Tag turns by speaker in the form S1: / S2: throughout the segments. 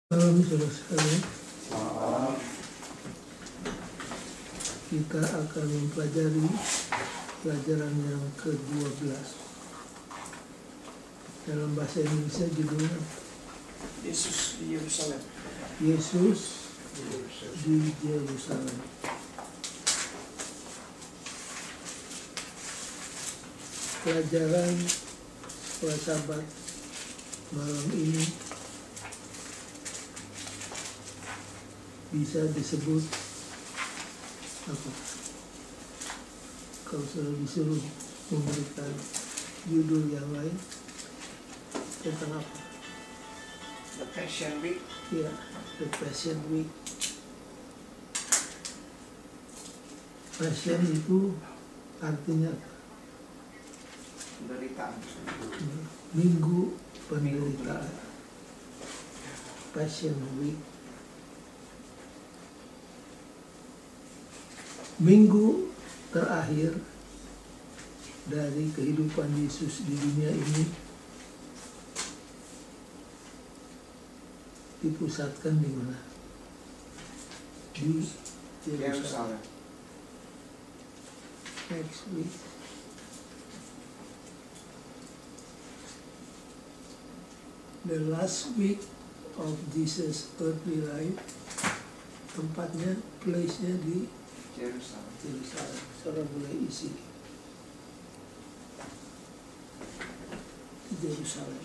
S1: Malam saudara sekalian, kita akan mempelajari pelajaran yang ke-12. Dalam bahasa Indonesia judulnya
S2: Yesus di Yerusalem.
S1: Yesus di Yerusalem. Pelajaran sekolah Sabat malam ini bisa disebut apa? Kalau sudah disuruh memberikan judul yang lain tentang apa?
S2: The Passion Week.
S1: Ya, The Passion Week. Passion itu artinya apa?
S2: Penderitaan.
S1: Minggu penderitaan. Passion Week. Minggu terakhir dari kehidupan Yesus di dunia ini dipusatkan di mana? Di Yerusalem.
S2: Yerusalem.
S1: Next week. The last week of Jesus' earthly life, tempatnya, place-nya di
S2: Yerusalem.
S1: Yerusalem. Saudara boleh isi Yerusalem.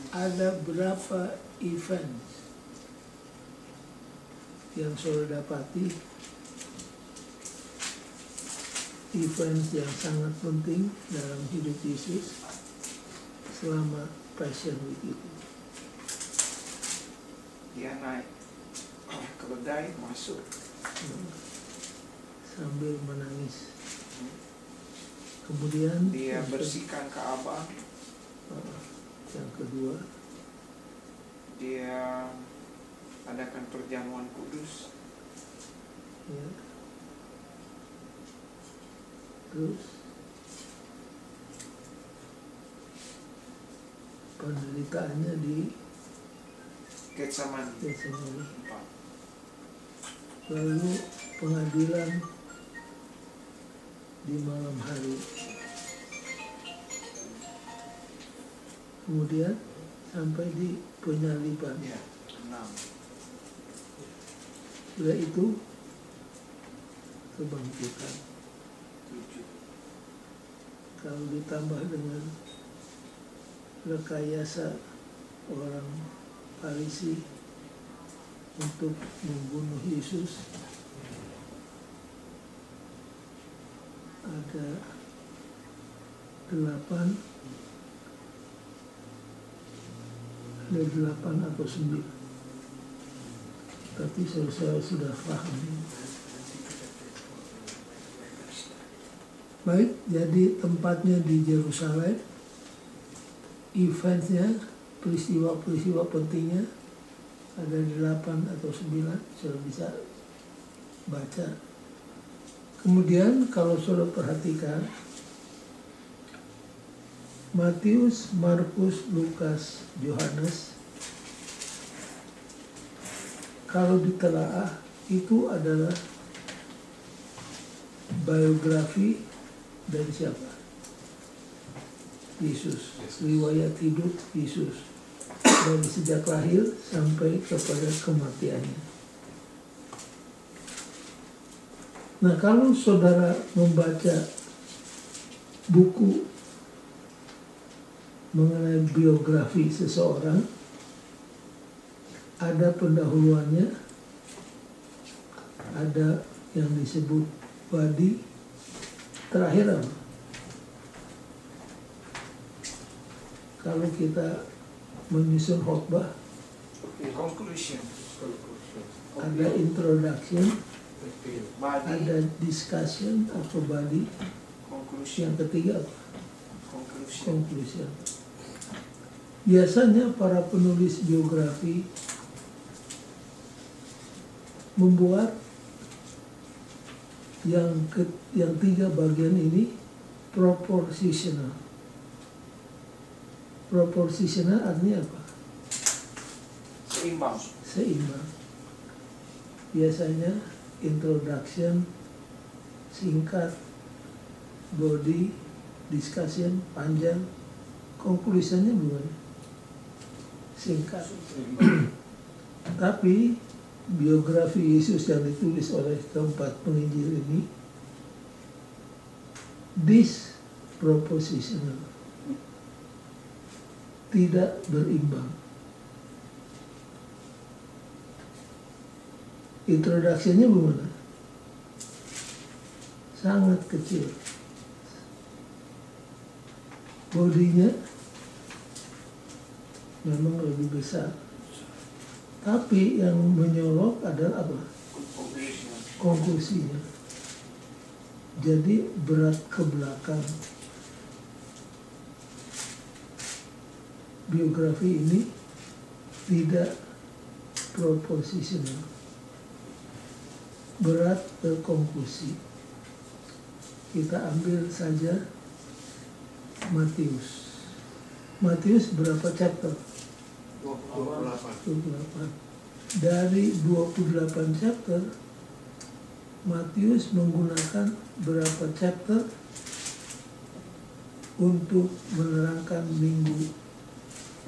S1: Ada berapa event yang saudara dapati, event yang sangat penting dalam hidup Yesus selama Passion Week itu?
S2: Dia naik keledai masuk.
S1: Sambil menangis. Kemudian
S2: Dia bersihkan Ka'bah.
S1: yang kedua,
S2: Dia adakan perjamuan kudus.
S1: ya. Terus penderitaannya di
S2: Getsemani.
S1: Getsemani.
S2: 4.
S1: Lalu pengadilan di malam hari. Kemudian sampai di penyaliban.
S2: Ya, 6.
S1: Sudah itu kebangkitan.
S2: 7.
S1: Kalau ditambah dengan rekayasa orang Farisi untuk membunuh Yesus, ada 8 atau 9. Tapi saya sudah paham. Baik, jadi tempatnya di Yerusalem, eventnya, peristiwa-peristiwa pentingnya ada 8 atau 9, sudah bisa baca. Kemudian kalau sudah perhatikan, Matius, Markus, Lukas, Yohanes, kalau ditelaah itu adalah biografi dari siapa? Yesus. Riwayat hidup Yesus dari sejak lahir sampai kepada kematiannya. Nah, kalau saudara membaca buku mengenai biografi seseorang, ada pendahuluannya, ada yang disebut body, terakhir apa? Kalau kita menyusun khotbah,
S2: Conclusion.
S1: ada introduction,
S2: Body.
S1: ada discussion atau body,
S2: Conclusion.
S1: yang ketiga apa?
S2: Conclusion.
S1: Conclusion. Biasanya para penulis biografi membuat yang 3 bagian ini proportional. Proportional artinya apa?
S2: Seimbang.
S1: seimbang. Biasanya introduction singkat, body, discussion panjang, conclusionnya bukan singkat. Tapi biografi Yesus yang ditulis oleh keempat penginjil ini disproportional, tidak berimbang. Introduksinya bagaimana? Sangat kecil. Bodinya memang lebih besar. Tapi yang menyorok adalah apa?
S2: Conclusion.
S1: Konklusinya. Jadi berat ke belakang. Biografi ini tidak proposisional. Berat ke konklusi. Kita ambil saja Matius. Matius berapa chapter?
S2: 28.
S1: 28. Dari 28 chapter, Matius menggunakan berapa chapter untuk menerangkan minggu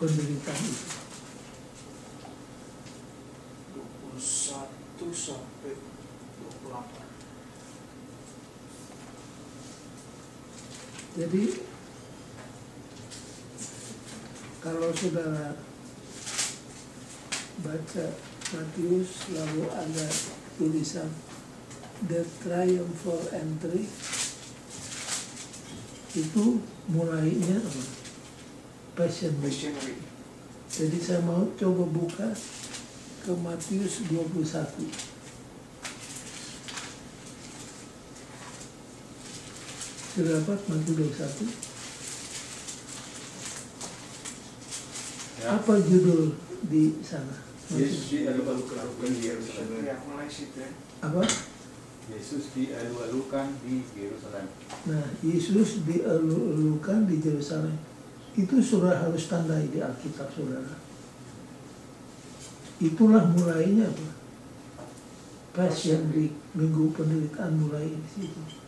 S1: penderitaan itu?
S2: 21 sampai 28.
S1: Jadi kalau saudara baca Matius lalu ada tulisan The Triumphal Entry, itu mulainya apa? Passion Week.
S2: Question week.
S1: Jadi saya mau coba buka ke Matius 21. Sudah dapat Matius 21?
S3: Ya.
S1: Apa judul di sana?
S3: Yesus dialu-alukan di Yerusalem.
S2: Ya, mulai situ ya.
S1: Apa?
S3: Yesus dialu-alukan di Yerusalem.
S1: Nah, Yesus dielu-elukan di Yerusalem. Itu saudara harus tandai di Alkitab saudara. Itulah mulainya apa? Passion Week, minggu penderitaan mulai di situ.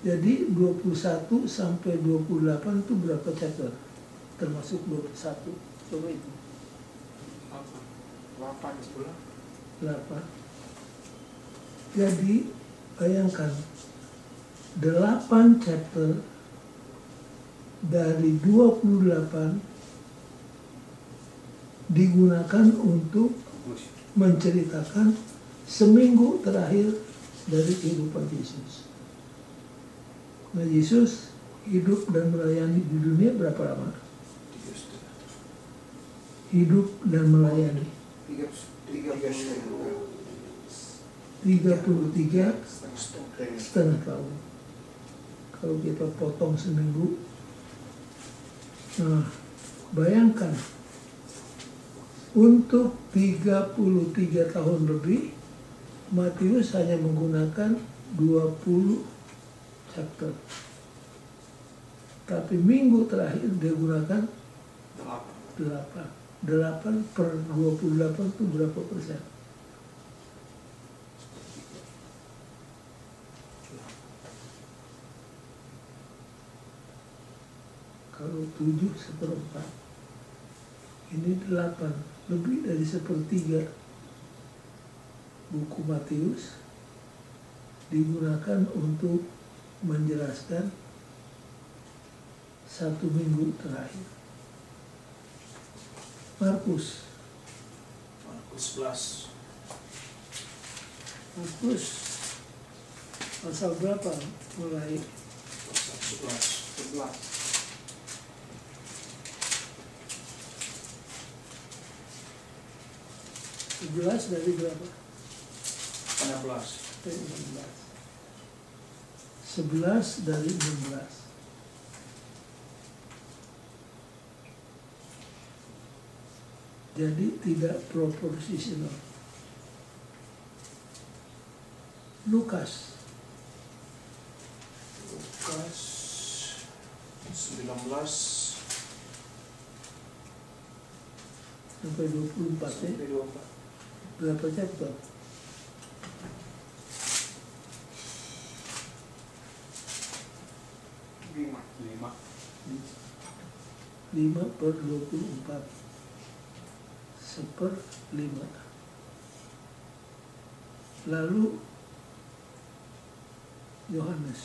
S1: Jadi 21 sampai 28 itu berapa chapter? Termasuk 21. Coba itu.
S2: 8 sebelah.
S1: 8. Jadi bayangkan 8 chapter dari 28 digunakan untuk menceritakan seminggu terakhir dari kehidupan Yesus. Nah, Yesus hidup dan melayani di dunia berapa lama?
S2: 3,5.
S1: Hidup dan melayani 33 setengah tahun. Kalau kita potong seminggu, nah bayangkan untuk 33 tahun lebih Matius hanya menggunakan 20 chapter. Tapi minggu terakhir dia gunakan 8. 8 per 28 itu berapa persen? Kalau 7/4, ini 8, lebih dari 1/3 buku Matius digunakan untuk menjelaskan satu minggu terakhir. Markus
S2: 11.
S1: Markus pasal berapa mulai?
S2: 11.
S1: 11 dari berapa?
S2: 16.
S1: Dari 16. 11 dari 16. Jadi tidak proporsional. Lukas
S2: 19.
S1: sampai 24 ya.
S2: Sampai 24.
S1: Berapa chapter?
S2: Lima.
S1: 5/24 1/5. Lalu Yohanes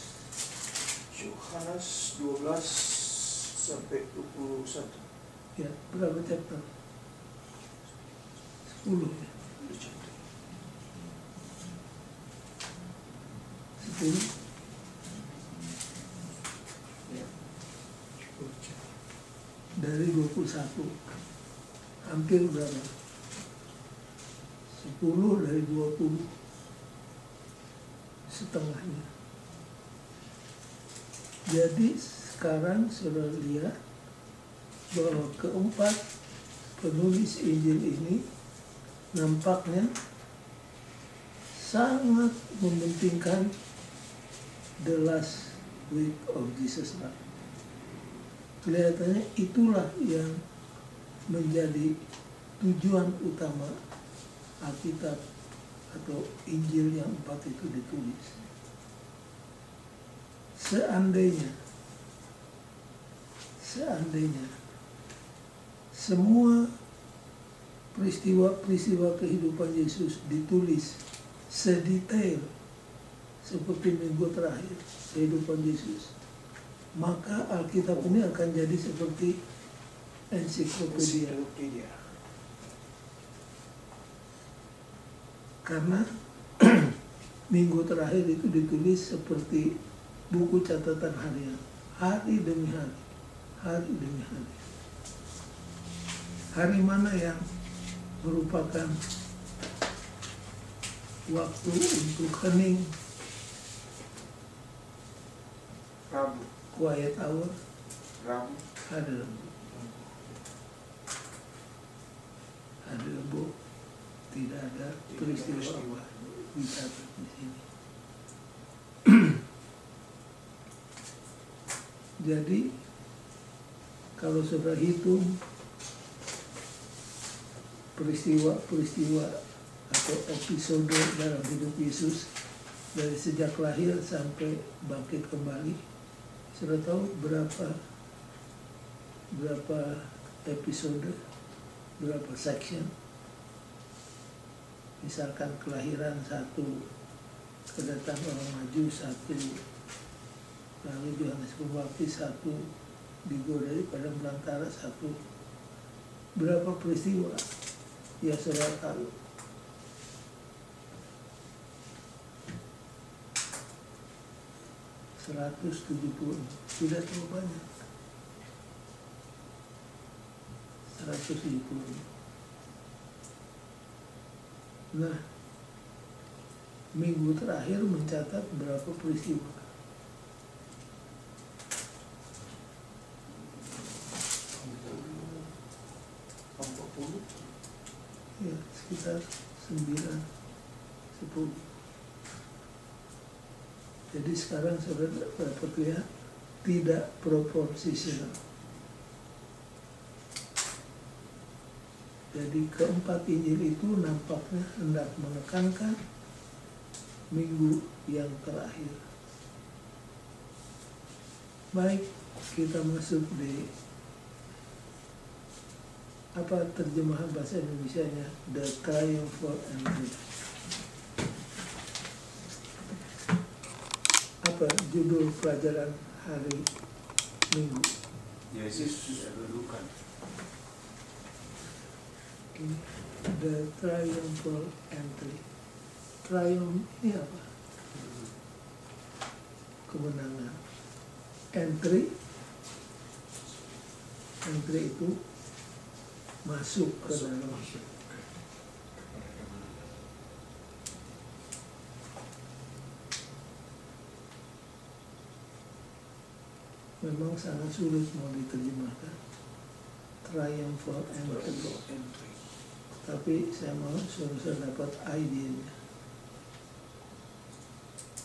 S2: 12 sampai 21.
S1: ya, berapa chapter? 10 ya. 10.
S2: Ya.
S1: Dari 21 hampir berapa? 10 dari 20 setengahnya. Jadi sekarang saudara lihat bahwa keempat penulis Injil ini nampaknya sangat mementingkan the last week of Jesus life. Kelihatannya itulah yang menjadi tujuan utama Alkitab atau Injil yang 4 itu ditulis. Seandainya semua peristiwa kehidupan Yesus ditulis sedetail seperti minggu terakhir kehidupan Yesus, maka Alkitab ini akan jadi seperti ensiklopedia. Karena minggu terakhir itu ditulis seperti buku catatan harian, hari demi hari, hari demi hari. Hari mana yang merupakan waktu untuk hening,
S2: Rabu.
S1: quiet hour,
S2: Rabu.
S1: hari Rabu. Hari Rabu tidak ada peristiwa dicatat di sini. Jadi kalau saudara hitung peristiwa atau episode dalam hidup Yesus dari sejak lahir sampai bangkit kembali, saudara tahu berapa episode, berapa section? Misalkan kelahiran 1, kedatangan orang maju 1, lalu Yohanes Pembaptis 1, digodai padang belantara 1. Berapa peristiwa? Ya saudara tahu. Tidak terlalu banyak. 170. Nah, minggu terakhir mencatat berapa peristiwa? Ya, sekitar 9, 10. Jadi sekarang saudara dapat lihat tidak proporsional. Jadi keempat Injil itu nampaknya hendak menekankan minggu yang terakhir. Baik, kita masuk di apa terjemahan bahasa Indonesianya, The Triumphal Entry. Apa judul pelajaran hari Minggu?
S3: Yesus diadukan.
S1: The Triumphal Entry. Triumph ini apa? Kemenangan. Entry itu masuk ke dalam. Memang sangat sulit mau diterjemahkan Triumphal Entry. Tapi saya mau sudah dapat idenya.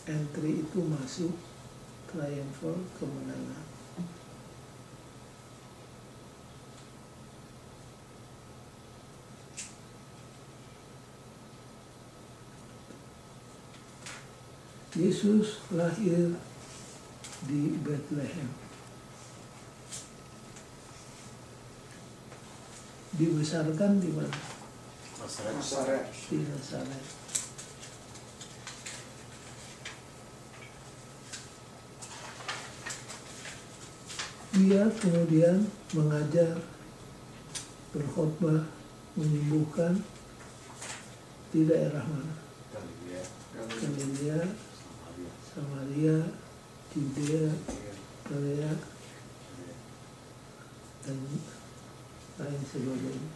S1: Entry itu masuk, triumphal kemenangan. Yesus lahir di Bethlehem. Dibesarkan di mana?
S2: Nazaret.
S1: Di Nazaret. Dia kemudian mengajar, berkhotbah, menyembuhkan di daerah mana? Galilea, Samaria, Judea, Galilea, dan lain sebagainya.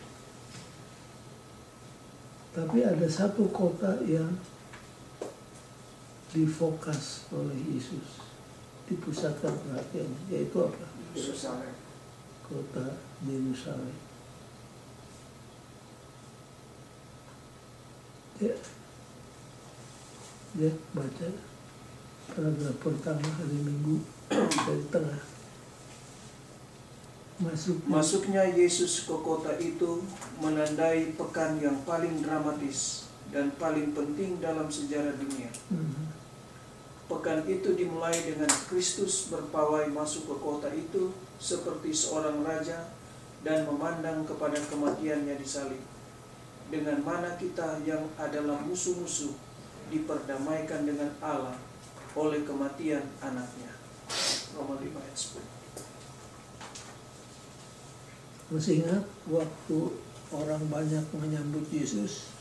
S1: Tapi ada satu kota yang difokus oleh Yesus, dipusatkan perhatiannya, yaitu apa?
S2: Yerusalem.
S1: Kota Yerusalem. Ya, baca paragraf pertama hari Minggu dari tengah.
S2: Masuknya Yesus ke kota itu menandai pekan yang paling dramatis dan paling penting dalam sejarah dunia. Pekan itu dimulai dengan Kristus berpawai masuk ke kota itu seperti seorang raja dan memandang kepada kematiannya di salib. Dengan mana kita yang adalah musuh-musuh diperdamaikan dengan Allah oleh kematian anaknya. Roma 5 ayat 10.
S1: Masih ingat waktu orang banyak menyambut Yesus,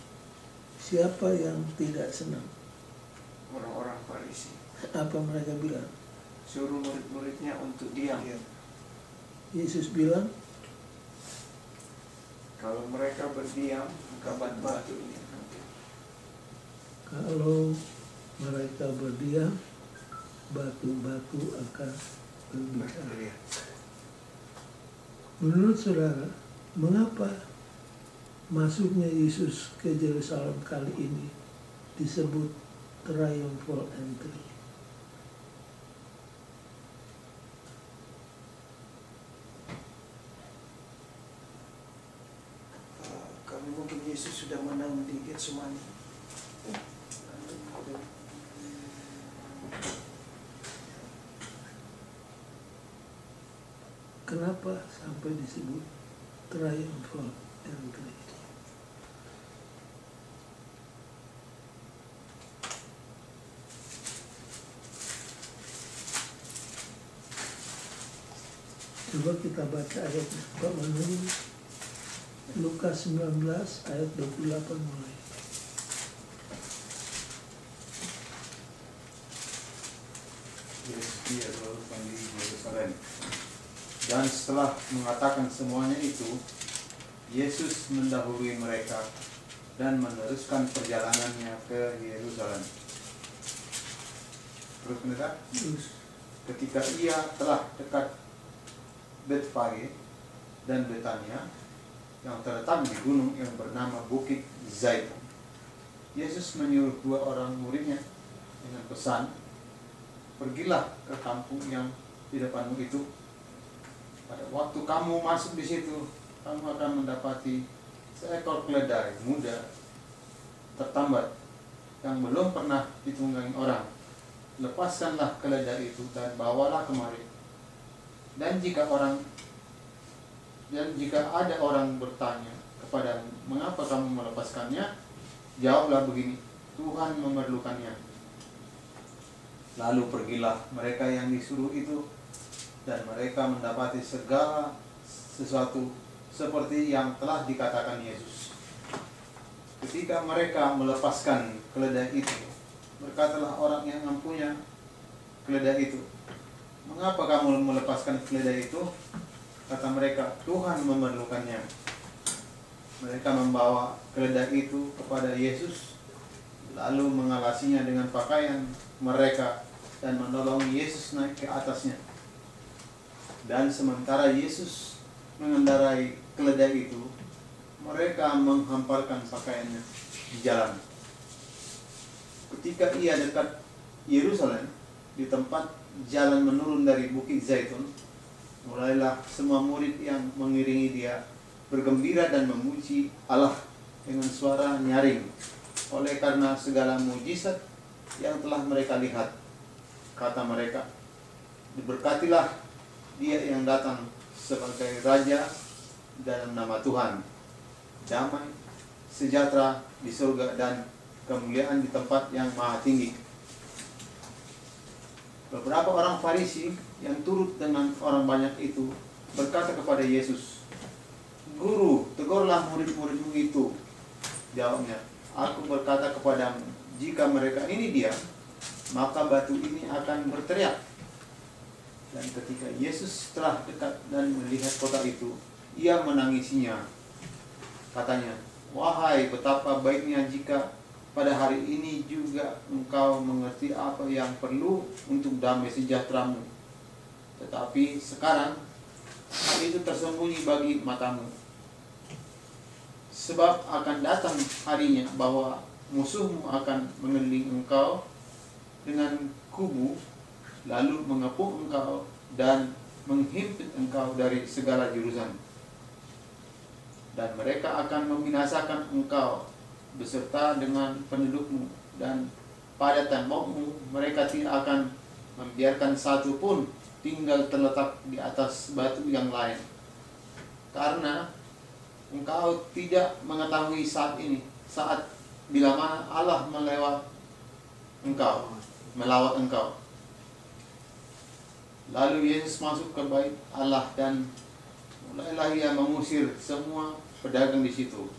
S1: siapa yang tidak senang?
S2: Orang-orang Farisi.
S1: Apa mereka bilang?
S2: Suruh murid-muridnya untuk diam.
S1: Yesus bilang,
S2: Kalau mereka berdiam, maka batu ini.
S1: kalau mereka berdiam, batu-batu akan berbicara. Menurut saudara, mengapa masuknya Yesus ke Yerusalem kali ini disebut triumphal entry?
S2: Kami mungkin Yesus sudah menang di Getsemani.
S1: Kenapa sampai disebut triumphal entry? Coba kita baca ayatnya, Pak Manu. Lukas 19 ayat 28 mulai.
S3: Dia berlalukan di Yerusalem. Dan setelah mengatakan semuanya itu, Yesus mendahului mereka dan meneruskan perjalanannya ke Yerusalem. Terus mendekat, ketika ia telah dekat Betfage dan Betania yang terletak di gunung yang bernama Bukit Zaitun, Yesus menyuruh 2 orang muridnya dengan pesan, "Pergilah ke kampung yang di depanmu itu. Pada waktu kamu masuk di situ, kamu akan mendapati seekor keledai muda tertambat yang belum pernah ditunggangi orang. Lepaskanlah keledai itu dan bawalah kemari. Dan jika ada orang bertanya kepadamu, mengapa kamu melepaskannya? Jawablah begini, Tuhan memerlukannya." Lalu pergilah mereka yang disuruh itu, dan mereka mendapati segala sesuatu seperti yang telah dikatakan Yesus. Ketika mereka melepaskan keledai itu, berkatalah orang yang mempunyai keledai itu, "Mengapa kamu melepaskan keledai itu?" Kata mereka, "Tuhan memerlukannya." Mereka membawa keledai itu kepada Yesus, lalu mengalasinya dengan pakaian mereka dan menolong Yesus naik ke atasnya. Dan sementara Yesus mengendarai keledai itu, mereka menghamparkan pakaiannya di jalan. Ketika ia dekat Yerusalem, di tempat jalan menurun dari Bukit Zaitun, mulailah semua murid yang mengiringi dia bergembira dan memuji Allah dengan suara nyaring, oleh karena segala mujizat yang telah mereka lihat. Kata mereka, diberkatilah dia yang datang sebagai Raja dalam nama Tuhan. Damai, sejahtera di surga dan kemuliaan di tempat yang maha tinggi. Beberapa orang Farisi yang turut dengan orang banyak itu berkata kepada Yesus, "Guru, tegurlah murid-muridmu itu." Jawabnya, "Aku berkata kepadamu, jika mereka ini diam, maka batu ini akan berteriak." Dan ketika Yesus telah dekat dan melihat kota itu, ia menangisinya. Katanya, "Wahai, betapa baiknya jika pada hari ini juga engkau mengerti apa yang perlu untuk damai sejahteramu. Tetapi sekarang hal itu tersembunyi bagi matamu. Sebab akan datang harinya bahwa musuhmu akan mengelilingi engkau dengan kubu, lalu mengepung engkau dan menghimpit engkau dari segala jurusan. Dan mereka akan membinasakan engkau beserta dengan pendudukmu, dan pada tembokmu mereka tidak akan membiarkan satu pun tinggal terletak di atas batu yang lain. Karena engkau tidak mengetahui saat bila mana Allah melawat engkau. Lalu Yesus masuk ke bait Allah dan mulailah ia mengusir semua pedagang di situ.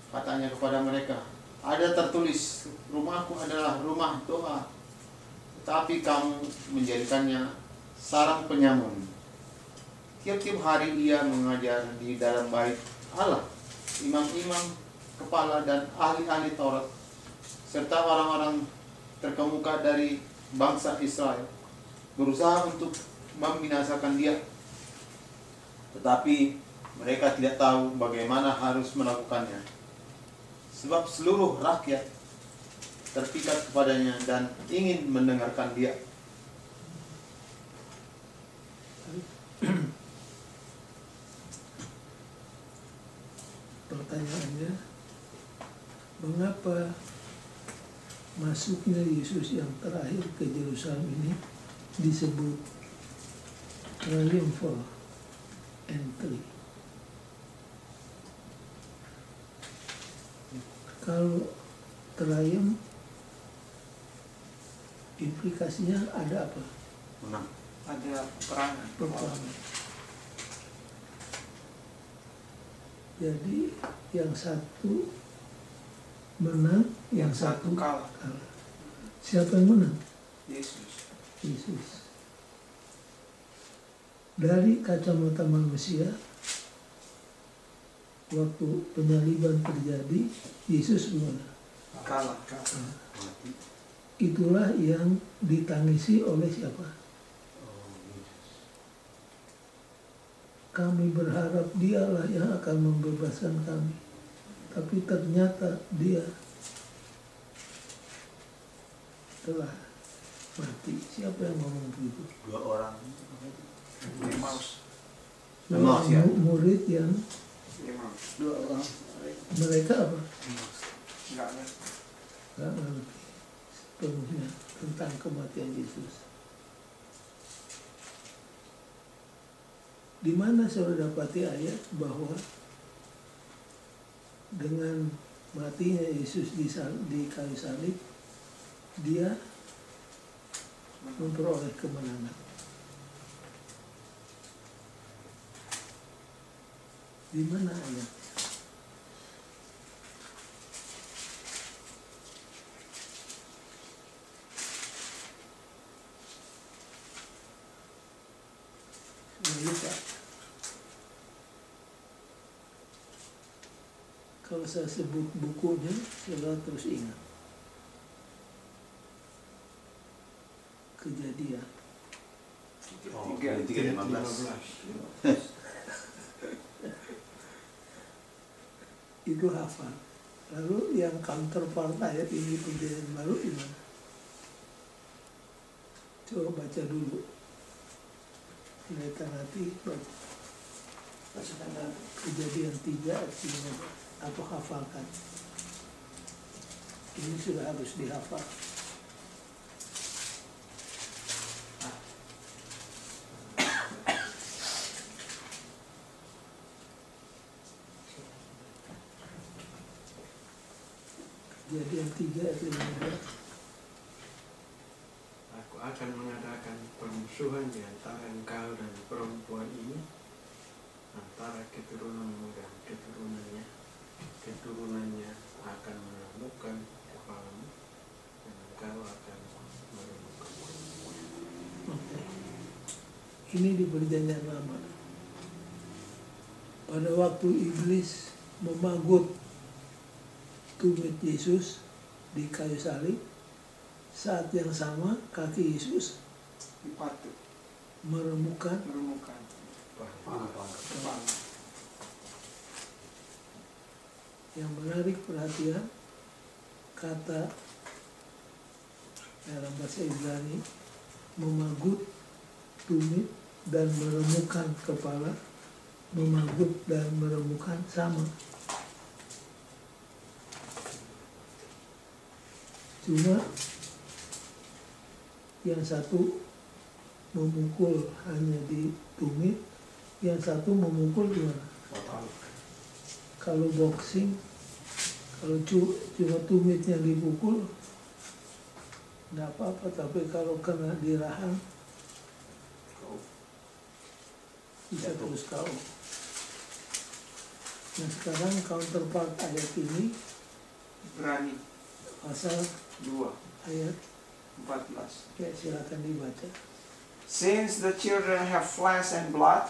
S3: Katanya kepada mereka, "Ada tertulis, rumahku adalah rumah doa, tetapi kamu menjadikannya sarang penyamun." Tiap-tiap hari ia mengajar di dalam bait Allah. Imam-imam kepala dan ahli-ahli Taurat serta orang-orang terkemuka dari bangsa Israel berusaha untuk membinasakan dia, tetapi mereka tidak tahu bagaimana harus melakukannya, sebab seluruh rakyat terpikat kepadanya dan ingin mendengarkan dia.
S1: Pertanyaannya, mengapa masuknya Yesus yang terakhir ke Yerusalem ini disebut triumphal entry? Kalau triumph, implikasinya ada apa?
S3: Menang.
S2: Ada peperangan.
S1: Jadi yang satu menang, yang satu
S2: kalah.
S1: Siapa yang menang?
S2: Yesus.
S1: Yesus. Dari kacamata manusia, waktu penyaliban terjadi, Yesus gimana?
S2: Kalah.
S1: Itulah yang ditangisi oleh siapa? Kami berharap dialah yang akan membebaskan kami, tapi ternyata dia telah mati. Siapa yang ngomong begitu?
S3: Dua orang.
S2: Emmaus.
S3: Emmaus, ya.
S1: Murid yang
S2: Dua orang.
S1: mereka apa?
S2: Enggak
S1: ngerti sepenuhnya tentang kematian Yesus. Di mana saudara dapati ayat bahwa dengan matinya Yesus di kayu salib, dia memperoleh kemenangan. Di mana ayat? Lupa. Kalau saya sebut bukunya, saudara terus ingat. Kejadian.
S3: 3:15.
S1: Itu hafal. Lalu yang counterpart ayat ini Perjanjian Baru gimana? Coba baca dulu. Kelihatan hati baca. Kejadian 3 ayat 15. Atau hafalkan. Ini sudah harus dihafal. Kejadian 3 ayat 15.
S4: Aku akan mengadakan permusuhan di antara engkau dan perempuan ini, antara keturunanmu dan keturunannya. Keturunannya akan meremukkan kepalamu, dan engkau akan meremukkan.
S1: Oke. Ini di perjanjian lama. Pada waktu iblis memagut tumit Yesus di kayu salib, saat yang sama kaki Yesus
S2: Dipatuk,
S1: meremukkan
S2: meremukkan
S1: kepala. Yang menarik perhatian, kata dalam bahasa Ibrani memagut tumit dan meremukkan kepala, memagut dan meremukkan sama. Cuma yang satu memukul hanya di tumit, yang satu memukul di mana? Kalau boxing, kalau cuma tumitnya dipukul, nggak apa-apa, tapi kalau kena di rahang, bisa terus KO. Nah sekarang counterpart ayat ini,
S2: Ibrani
S1: pasal
S2: 2
S1: ayat,
S2: 14.
S1: ya silakan dibaca.
S2: Since the children have flesh and blood,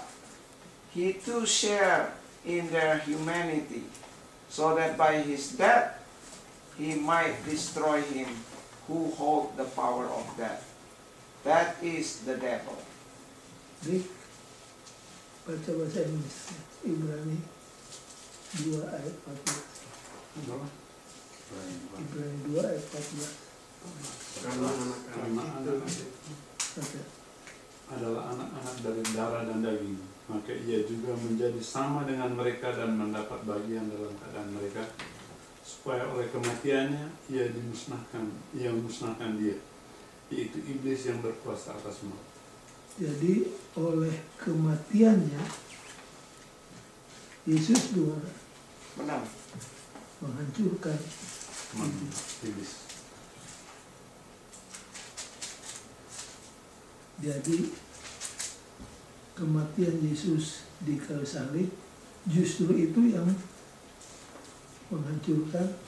S2: he too share in their humanity, so that by his death he might destroy him who hold the power of death. That is the devil.
S1: Rick, baca bahasa Indonesia, Ibrani 2 ayat 14. Ibrani 2 ayat 14.
S4: Karena anak-anak itu
S1: Baca.
S5: adalah anak-anak dari darah dan daging, maka ia juga menjadi sama dengan mereka dan mendapat bagian dalam keadaan mereka, supaya oleh kematiannya ia musnahkan dia, yaitu iblis yang berkuasa atas maut.
S1: Jadi oleh kematiannya Yesus gimana?
S2: Menang.
S1: Menghancurkan
S5: Iblis.
S1: Jadi kematian Yesus di kayu salib justru itu yang menghancurkan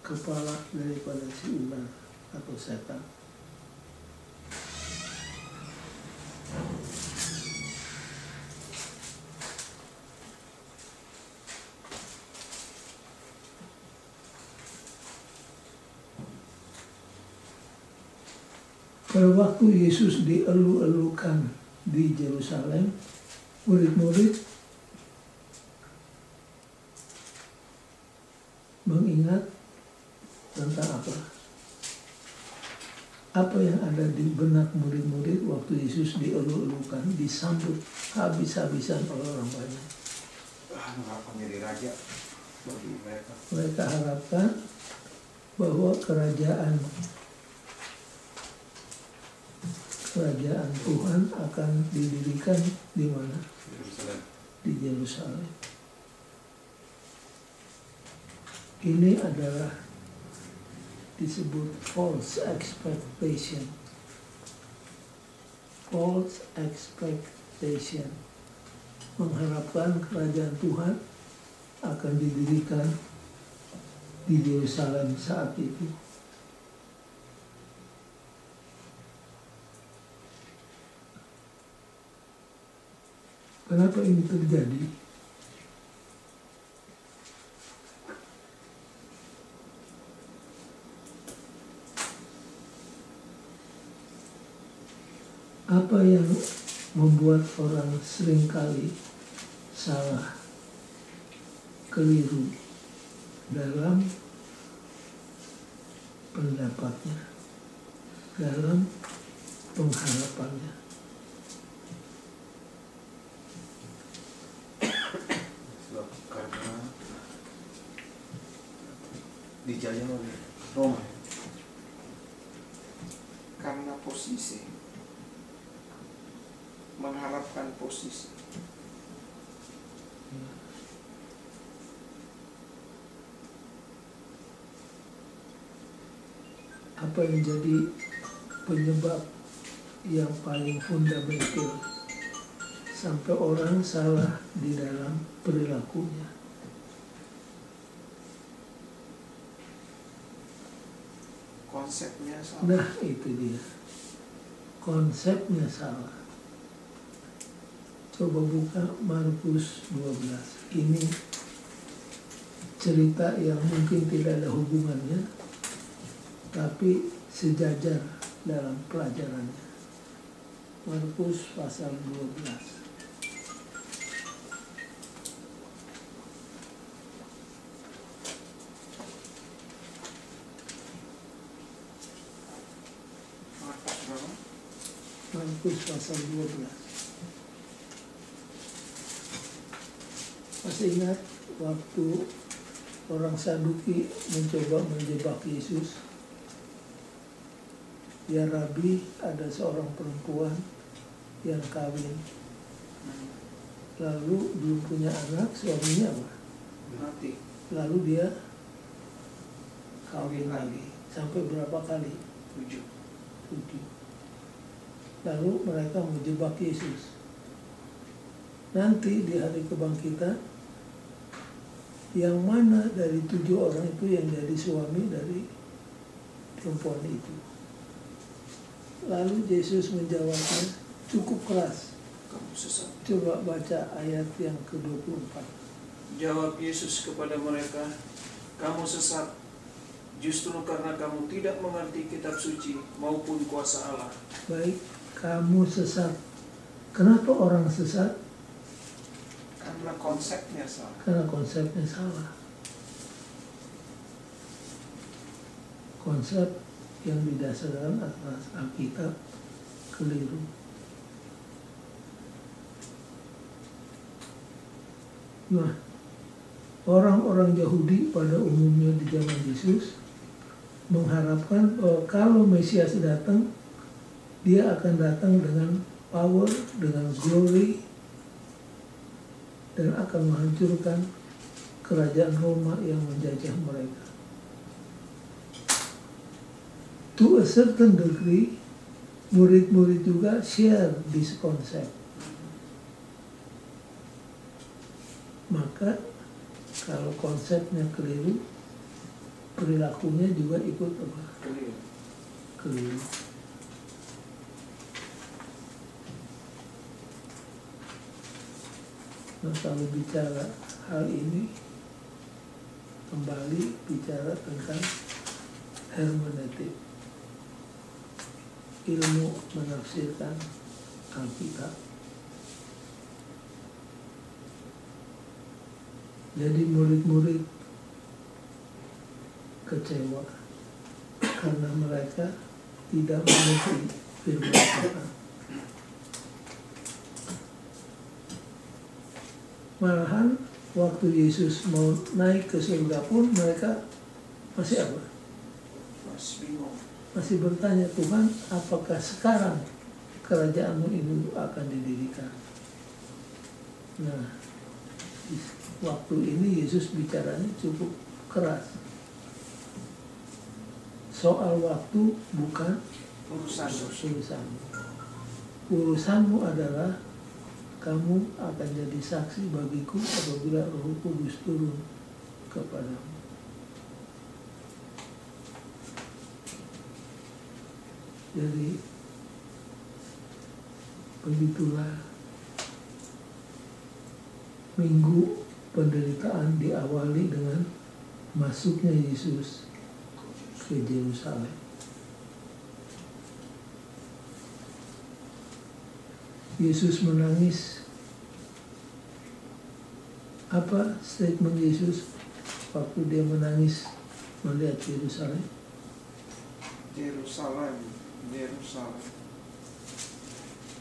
S1: kepala daripada si ular atau setan. Pada waktu Yesus dielu-elukan di Yerusalem, murid-murid mengingat tentang apa? Apa yang ada di benak murid-murid waktu Yesus dielu-elukan, disambut habis-habisan oleh orang banyak.
S3: Mengapa menjadi raja bagi mereka?
S1: Mereka harapkan bahwa kerajaan Tuhan akan didirikan di mana?
S3: Yerusalem.
S1: Di Yerusalem. Ini adalah disebut false expectation. False expectation. Mengharapkan kerajaan Tuhan akan didirikan di Yerusalem saat itu. Kenapa ini terjadi? Apa yang membuat orang seringkali salah, keliru dalam pendapatnya, dalam pengharapannya?
S3: Sebab karena dijajah oleh Roma.
S2: Karena posisi, mengharapkan posisi.
S1: apa yang jadi penyebab yang paling fundamental sampai orang salah di dalam perilakunya.
S2: Konsepnya salah.
S1: Nah, itu dia. Konsepnya salah. Coba buka Markus 12. Ini cerita yang mungkin tidak ada hubungannya, tapi sejajar dalam pelajarannya. Markus pasal 12. Markus pasal 12. Masih ingat waktu orang Saduki mencoba menjebak Yesus? Ya Rabi, ada seorang perempuan yang kawin, lalu belum punya anak, suaminya apa?
S2: Mati.
S1: Lalu dia kawin lagi. Sampai berapa kali?
S2: 7.
S1: 7. Lalu mereka menjebak Yesus. Nanti di hari kebangkitan, yang mana dari 7 orang itu yang jadi suami dari perempuan itu? Lalu Yesus menjawabnya cukup keras.
S2: Kamu sesat.
S1: Coba baca ayat yang ke-24.
S2: Jawab Yesus kepada mereka, kamu sesat, justru karena kamu tidak mengerti kitab suci maupun kuasa Allah.
S1: Baik, kamu sesat. Kenapa orang sesat?
S2: Karena konsepnya salah.
S1: Karena konsepnya salah. Konsep yang didasarkan atas Alkitab keliru. Nah, orang-orang Yahudi pada umumnya di zaman Yesus mengharapkan bahwa kalau Mesias datang, dia akan datang dengan power, dengan glory, dan akan menghancurkan kerajaan Roma yang menjajah mereka. To a certain degree, murid-murid juga share this concept. Maka kalau konsepnya keliru, perilakunya juga ikut apa? Keliru. Nah, kalau bicara hal ini, kembali bicara tentang hermeneutik, ilmu menafsirkan Alkitab. Jadi murid-murid kecewa karena mereka tidak mengerti firman Tuhan. Malahan waktu Yesus mau naik ke surga pun mereka masih apa?
S2: Masih bingung.
S1: Masih bertanya, Tuhan, apakah sekarang kerajaan-Mu ini akan didirikan? Nah, waktu ini Yesus bicaranya cukup keras. Soal waktu bukan urusanmu. Urusanmu adalah kamu akan jadi saksi bagiku apabila Roh Kudus turun kepadamu. Jadi begitulah minggu penderitaan diawali dengan masuknya Yesus ke Yerusalem. Yesus menangis. Apa statement Yesus waktu dia menangis melihat Yerusalem?
S2: Yerusalem.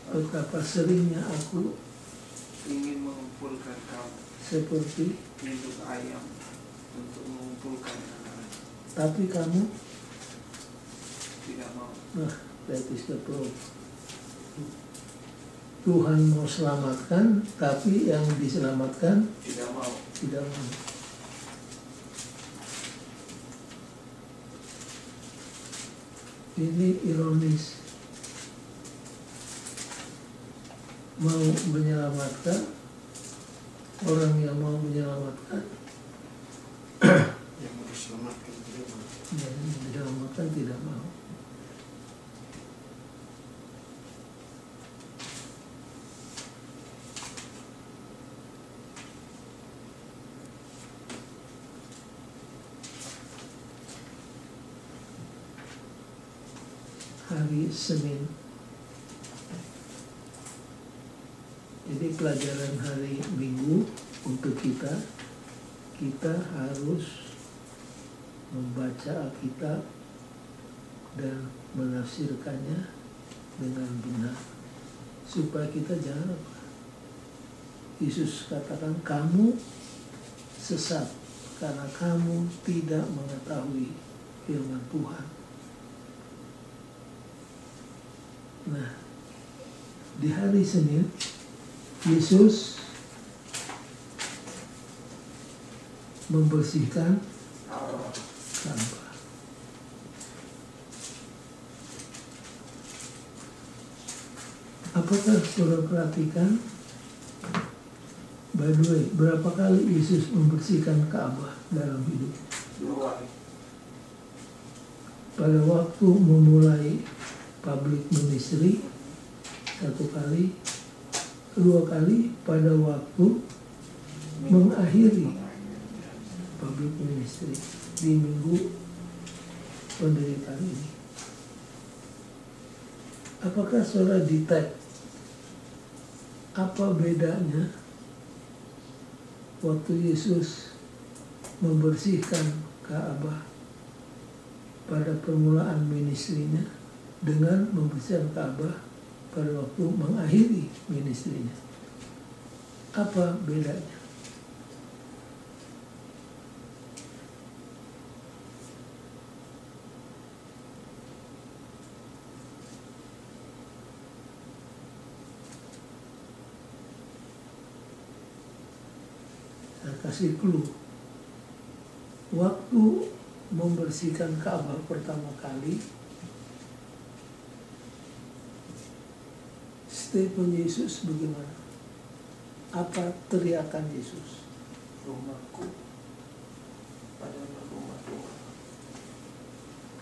S1: Betapa seringnya aku
S2: ingin mengumpulkan kamu
S1: seperti
S2: induk ayam untuk mengumpulkan anak-anak.
S1: tapi kamu
S2: Tidak mau.
S1: nah, that is the problem. Tuhan mau selamatkan, tapi yang diselamatkan
S2: Tidak mau.
S1: tidak mau. Ini ironis. Mau menyelamatkan, orang yang mau menyelamatkan,
S4: Yang mau diselamatkan tidak mau.
S1: yang diselamatkan tidak mau. Hari Senin. Jadi pelajaran hari Minggu untuk kita harus membaca Alkitab dan menafsirkannya dengan benar supaya kita jangan apa? Yesus katakan kamu sesat karena kamu tidak mengetahui firman Tuhan. Nah, di hari Senin Yesus membersihkan Ka'bah. Apakah saudara perhatikan? By the way, berapa kali Yesus membersihkan Ka'bah dalam hidup?
S2: 2 kali.
S1: Pada waktu memulai public ministry 1 kali, 2 kali pada waktu mengakhiri public ministry di minggu penderitaan ini. Apakah saudara detect apa bedanya waktu Yesus membersihkan Ka'bah pada permulaan ministrinya dengan membersihkan Ka'bah pada waktu mengakhiri ministrinya? Apa bedanya? Saya kasih clue. Waktu membersihkan Ka'bah pertama kali, statement Yesus bagaimana? Apa teriakan Yesus?
S2: Rumahku adalah rumah Tuhan.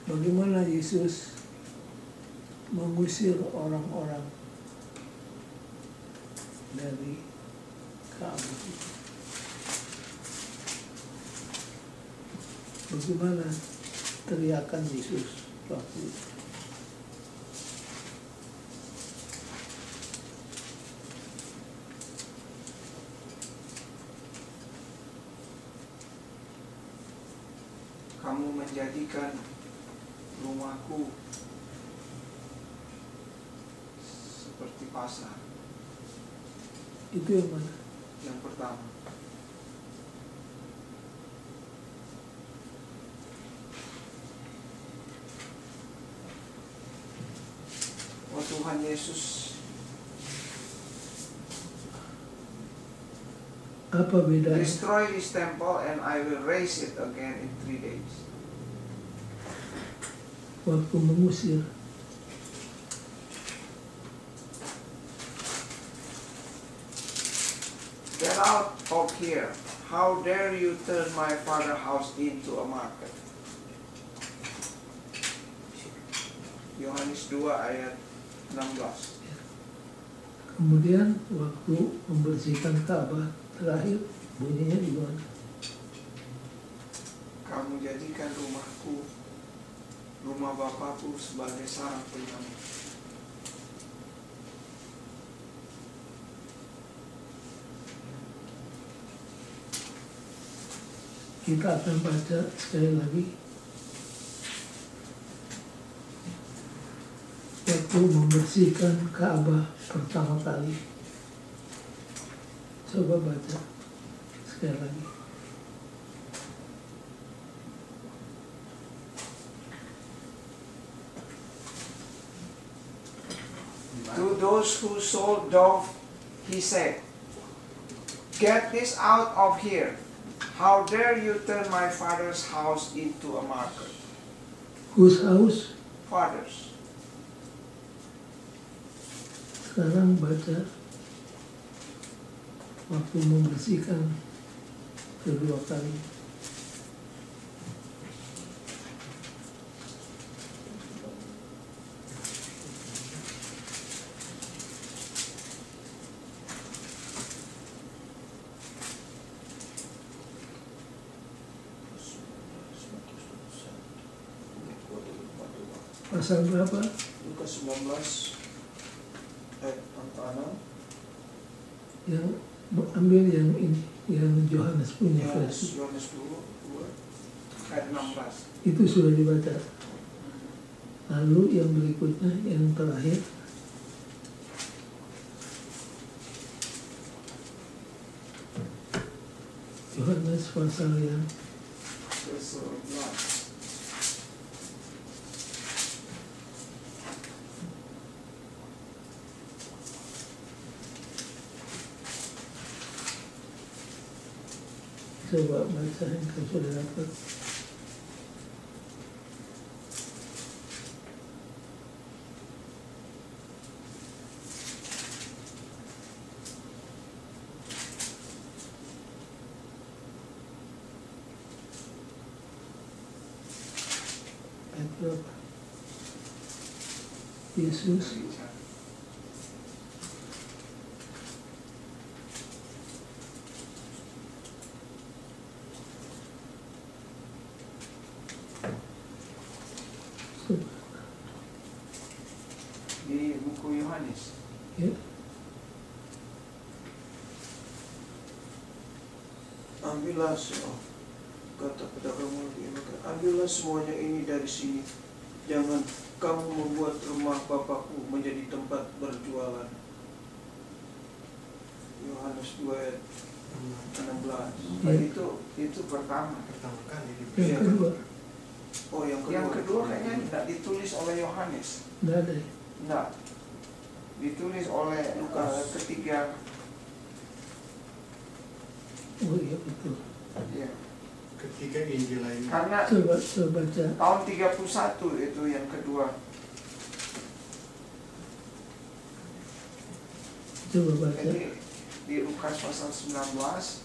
S1: Bagaimana Yesus mengusir orang-orang dari Ka'bah itu? Bagaimana teriakan Yesus waktu itu?
S2: Kamu menjadikan rumahku seperti pasar.
S1: Itu yang mana?
S2: Yang pertama. Oh Tuhan Yesus,
S1: Apa bedanya?
S2: destroy this temple and I will raise it again in 3 days.
S1: Waktu mengusir,
S2: Get out of here. How dare you turn my father's house into a market? Yohanes 2 ayat 16.
S1: kemudian waktu membersihkan Ka'bah terakhir bunyinya gimana?
S2: Kamu jadikan rumahku, rumah Bapakku sebagai sarang penyamar.
S1: Kita akan baca sekali lagi. Waktu membersihkan Ka'bah pertama kali. Coba baca sekali lagi.
S2: To those who sold doves, he said, "Get this out of here. How dare you turn my father's house into a market?"
S1: Whose house?
S2: fathers.
S1: Sekarang baca waktu membersihkan kedua kali. Pasal berapa?
S2: Lukas 19 ayat 6.
S1: Yang ambil yang ini, yang Yohanes punya
S2: Ya,
S1: versi.
S2: Yohanes 2 ayat 16.
S1: Itu sudah dibaca. Lalu yang berikutnya, yang terakhir, Yohanes pasal yang
S2: 11.
S1: coba baca yang kau sudah dapat. Ayat berapa? Yesus
S2: di buku Yohanes.
S1: ya,
S2: Ambillah kata pedagang ambillah semuanya ini dari sini. Jangan kamu membuat rumah Bapakku menjadi tempat berjualan. Yohanes 2 ayat 16.
S1: Ya.
S2: Itu pertama.
S4: Pertama kali
S1: yang kedua,
S2: Oh, yang kedua kayaknya tidak ditulis oleh Yohanes.
S1: tidak ada.
S2: Tidak. Ditulis oleh Lukas ketiga.
S1: Oh iya betul.
S2: Ya.
S4: ketika Injil lain.
S2: Karena
S1: Coba baca.
S2: tahun 31 itu yang kedua.
S1: Coba baca.
S2: Jadi di Lukas pasal 19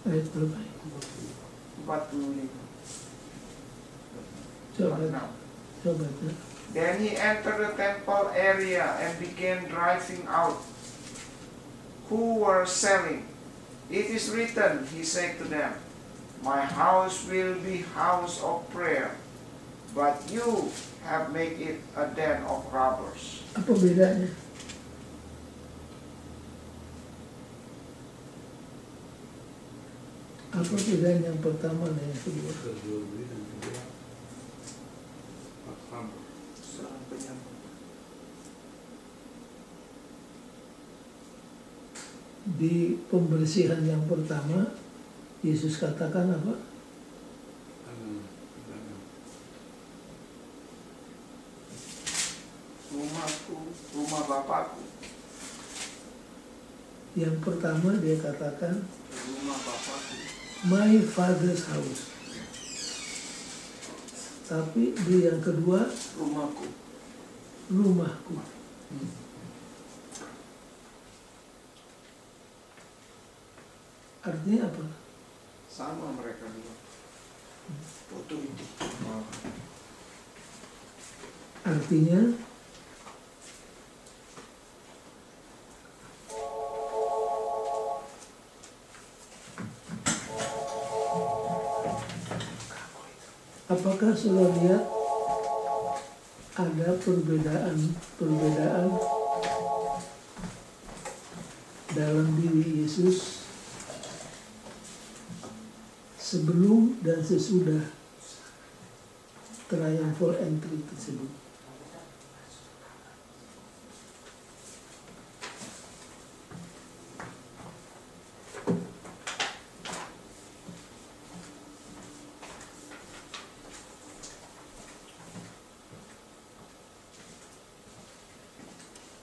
S1: Ayat berapa?
S2: 45.
S1: Coba
S2: 46.
S1: coba baca.
S2: Then he entered the temple area and began driving out who were selling. It is written, he said to them, my house will be house of prayer, but you have made it a den of robbers.
S1: Apa bedanya? Apa bedanya yang pertama dan yang kedua?
S5: Jual beli dan kedua pasar.
S2: Seorang penyambung.
S1: Di pembersihan yang pertama, Yesus katakan apa?
S2: Rumahku, rumah Bapakku,
S1: Yang pertama dia katakan,
S2: rumah Bapakku.
S1: my father's house. Tapi di yang kedua,
S2: Rumahku.
S1: rumahku. Artinya apa?
S2: Sama mereka dua. Foto itu.
S1: Artinya apakah sudah lihat ada perbedaan dalam diri Yesus sebelum dan sesudah triumphal entry tersebut?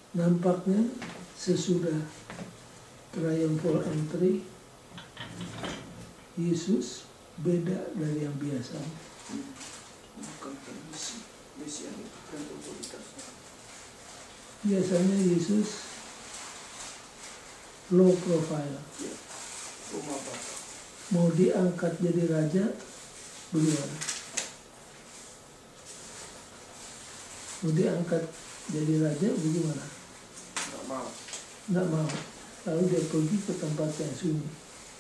S1: Nampaknya sesudah triumphal entry, Yesus beda dari yang biasa.
S2: Bukan misi yang itu kan otoritas.
S1: Biasanya Yesus low profile.
S2: Ya, rumah Bapa.
S1: Mau diangkat jadi raja, bagaimana? Mau diangkat jadi raja, bagaimana?
S2: Nggak mau.
S1: Nggak mau. Lalu dia pergi ke tempat yang sunyi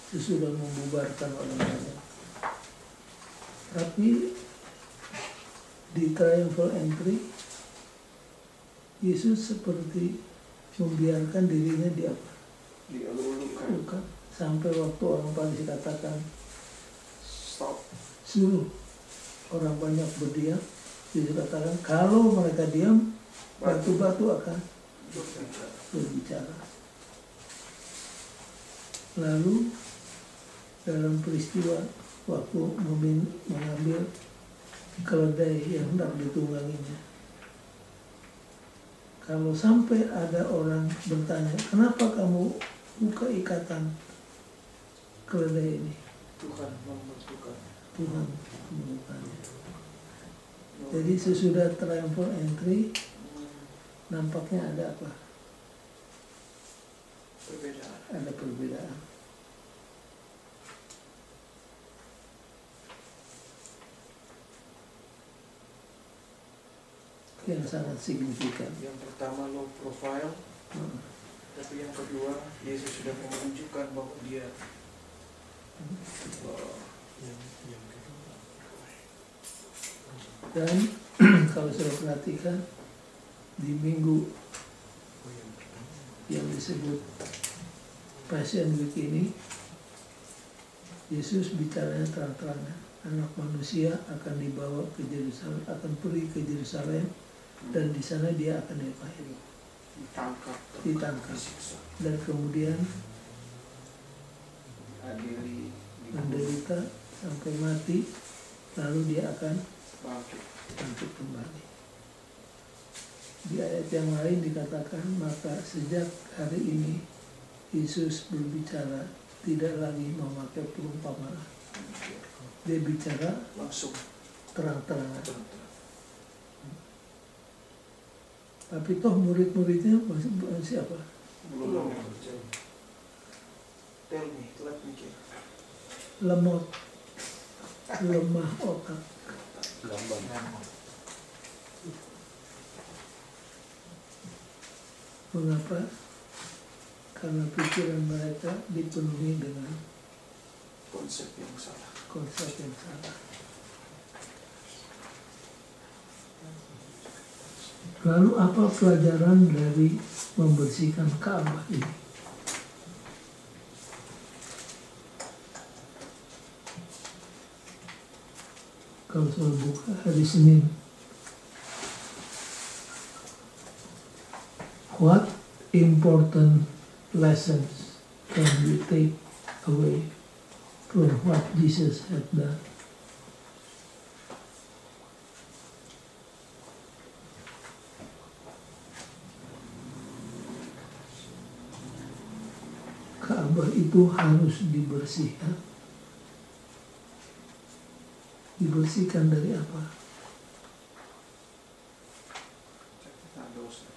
S1: sesudah membubarkan orang banyak. Tapi di triumphal entry, Yesus seperti membiarkan dirinya di apa?
S2: Dielulukan.
S1: Bukan. Sampai waktu orang Farisi katakan,
S2: Stop.
S1: suruh orang banyak berdiam, Yesus katakan, kalau mereka diam, batu-batu akan berbicara. Lalu dalam peristiwa waktu mengambil keledai yang hendak ditungganginya, kalau sampai ada orang bertanya, kenapa kamu buka ikatan keledai ini?
S2: Tuhan membutuhkan.
S1: Tuhan menemukannya. Jadi sesudah triumphal entry, nampaknya ada apa?
S2: Perbedaan.
S1: Ada perbedaan. Yang sangat signifikan.
S2: Yang pertama low profile, tapi yang kedua Yesus sudah menunjukkan bahwa dia
S1: Dan kalau sudah perhatikan di minggu yang disebut Passion Week ini, Yesus bicaranya terang-terangan, anak manusia akan dibawa ke Yerusalem, akan pergi ke Yerusalem, dan di sana dia akan diapain? Ditangkap,
S2: disiksa,
S1: dan kemudian
S2: adili,
S1: menderita sampai mati, lalu dia akan
S2: bangkit.
S1: bangkit kembali. Di ayat yang lain dikatakan, maka sejak hari ini Yesus berbicara tidak lagi memakai perumpamaan. Dia bicara
S2: Langsung
S1: terang-terangan.
S2: terang-terang.
S1: Tapi toh murid-muridnya masih siapa?
S2: Belum. Tell me, let me hear.
S1: Lemot, lemah otak.
S5: Gambar.
S1: Mengapa? Karena pikiran mereka dipenuhi dengan
S2: Konsep yang salah.
S1: konsep yang salah. Lalu apa pelajaran dari membersihkan Ka'bah ini? Kalau soal buka hari Senin, what important lessons can we take away from what Jesus had done? Ka'bah itu harus dibersihkan. Dibersihkan dari apa?
S2: Nah, dosa.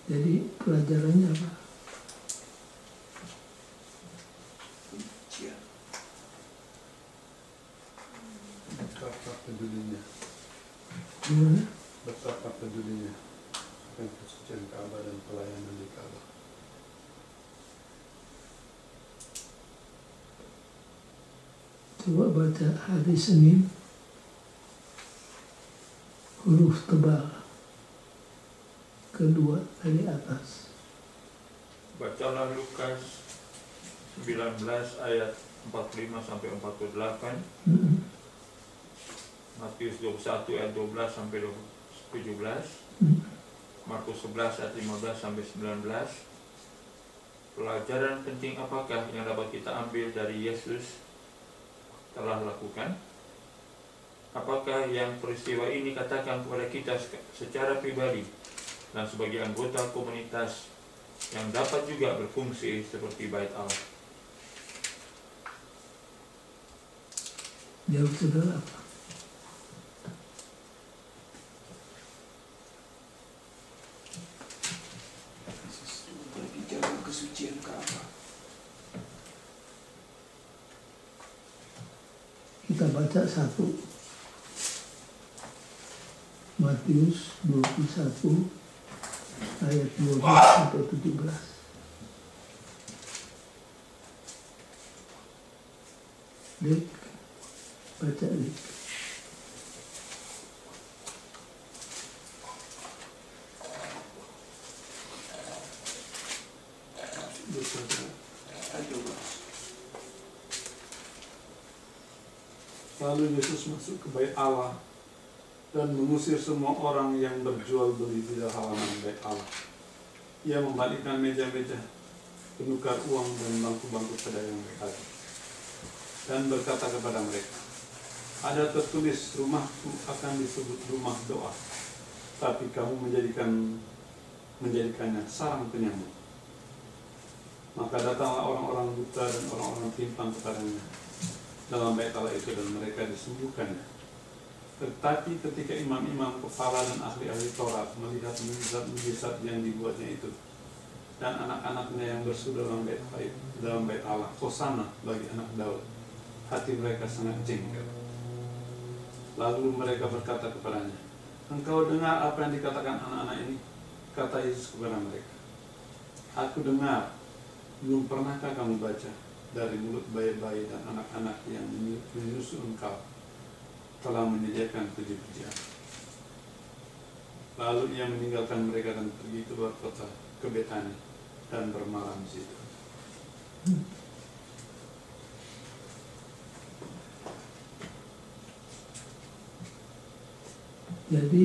S1: Jadi pelajarannya apa?
S2: Kebencian.
S5: Betapa pedulinya,
S1: Gimana?
S5: betapa pedulinya dengan kesucian Ka'bah dan pelayanan di Ka'bah.
S1: Coba baca hari Senin, huruf tebal, kedua dari atas.
S6: Bacalah Lukas 19 ayat 45 sampai 48, Matius 21 ayat 12 sampai 17, Markus 11 ayat 15 sampai 19. Pelajaran penting apakah yang dapat kita ambil dari Yesus telah lakukan? Apakah yang peristiwa ini katakan kepada kita secara pribadi dan sebagai anggota komunitas yang dapat juga berfungsi seperti bait Allah.
S1: Jawab saudara apa?
S2: Bagi jaga kesucian Ka'bah.
S1: Kita baca satu Matius 21 ayat 12 sampai 17. Dik, baca Dik.
S5: Lalu Yesus masuk ke bait Allah dan mengusir semua orang yang berjual beli di halaman bait Allah. Ia membalikkan meja-meja penukar uang dan bangku-bangku pedagang berharga, dan berkata kepada mereka, ada tertulis, rumahku akan disebut rumah doa, tapi kamu menjadikannya sarang penyambut. Maka datanglah orang-orang buta dan orang-orang timpang kepadanya dalam bait Allah itu, dan mereka disembuhkannya. Tetapi ketika imam-imam kepala dan ahli-ahli Taurat melihat mujizat yang dibuatnya itu, dan anak-anaknya yang berseru dalam bait Allah, Hosana bagi anak Daud, hati mereka sangat jengkel. Lalu mereka berkata kepadanya, engkau dengar apa yang dikatakan anak-anak ini? Kata Yesus kepada mereka, aku dengar. Belum pernahkah kamu baca, dari mulut bayi-bayi dan anak-anak yang menyusu engkau telah menyediakan puji-pujian. Lalu ia meninggalkan mereka dan pergi keluar kota ke Betani dan bermalam di situ.
S1: Jadi,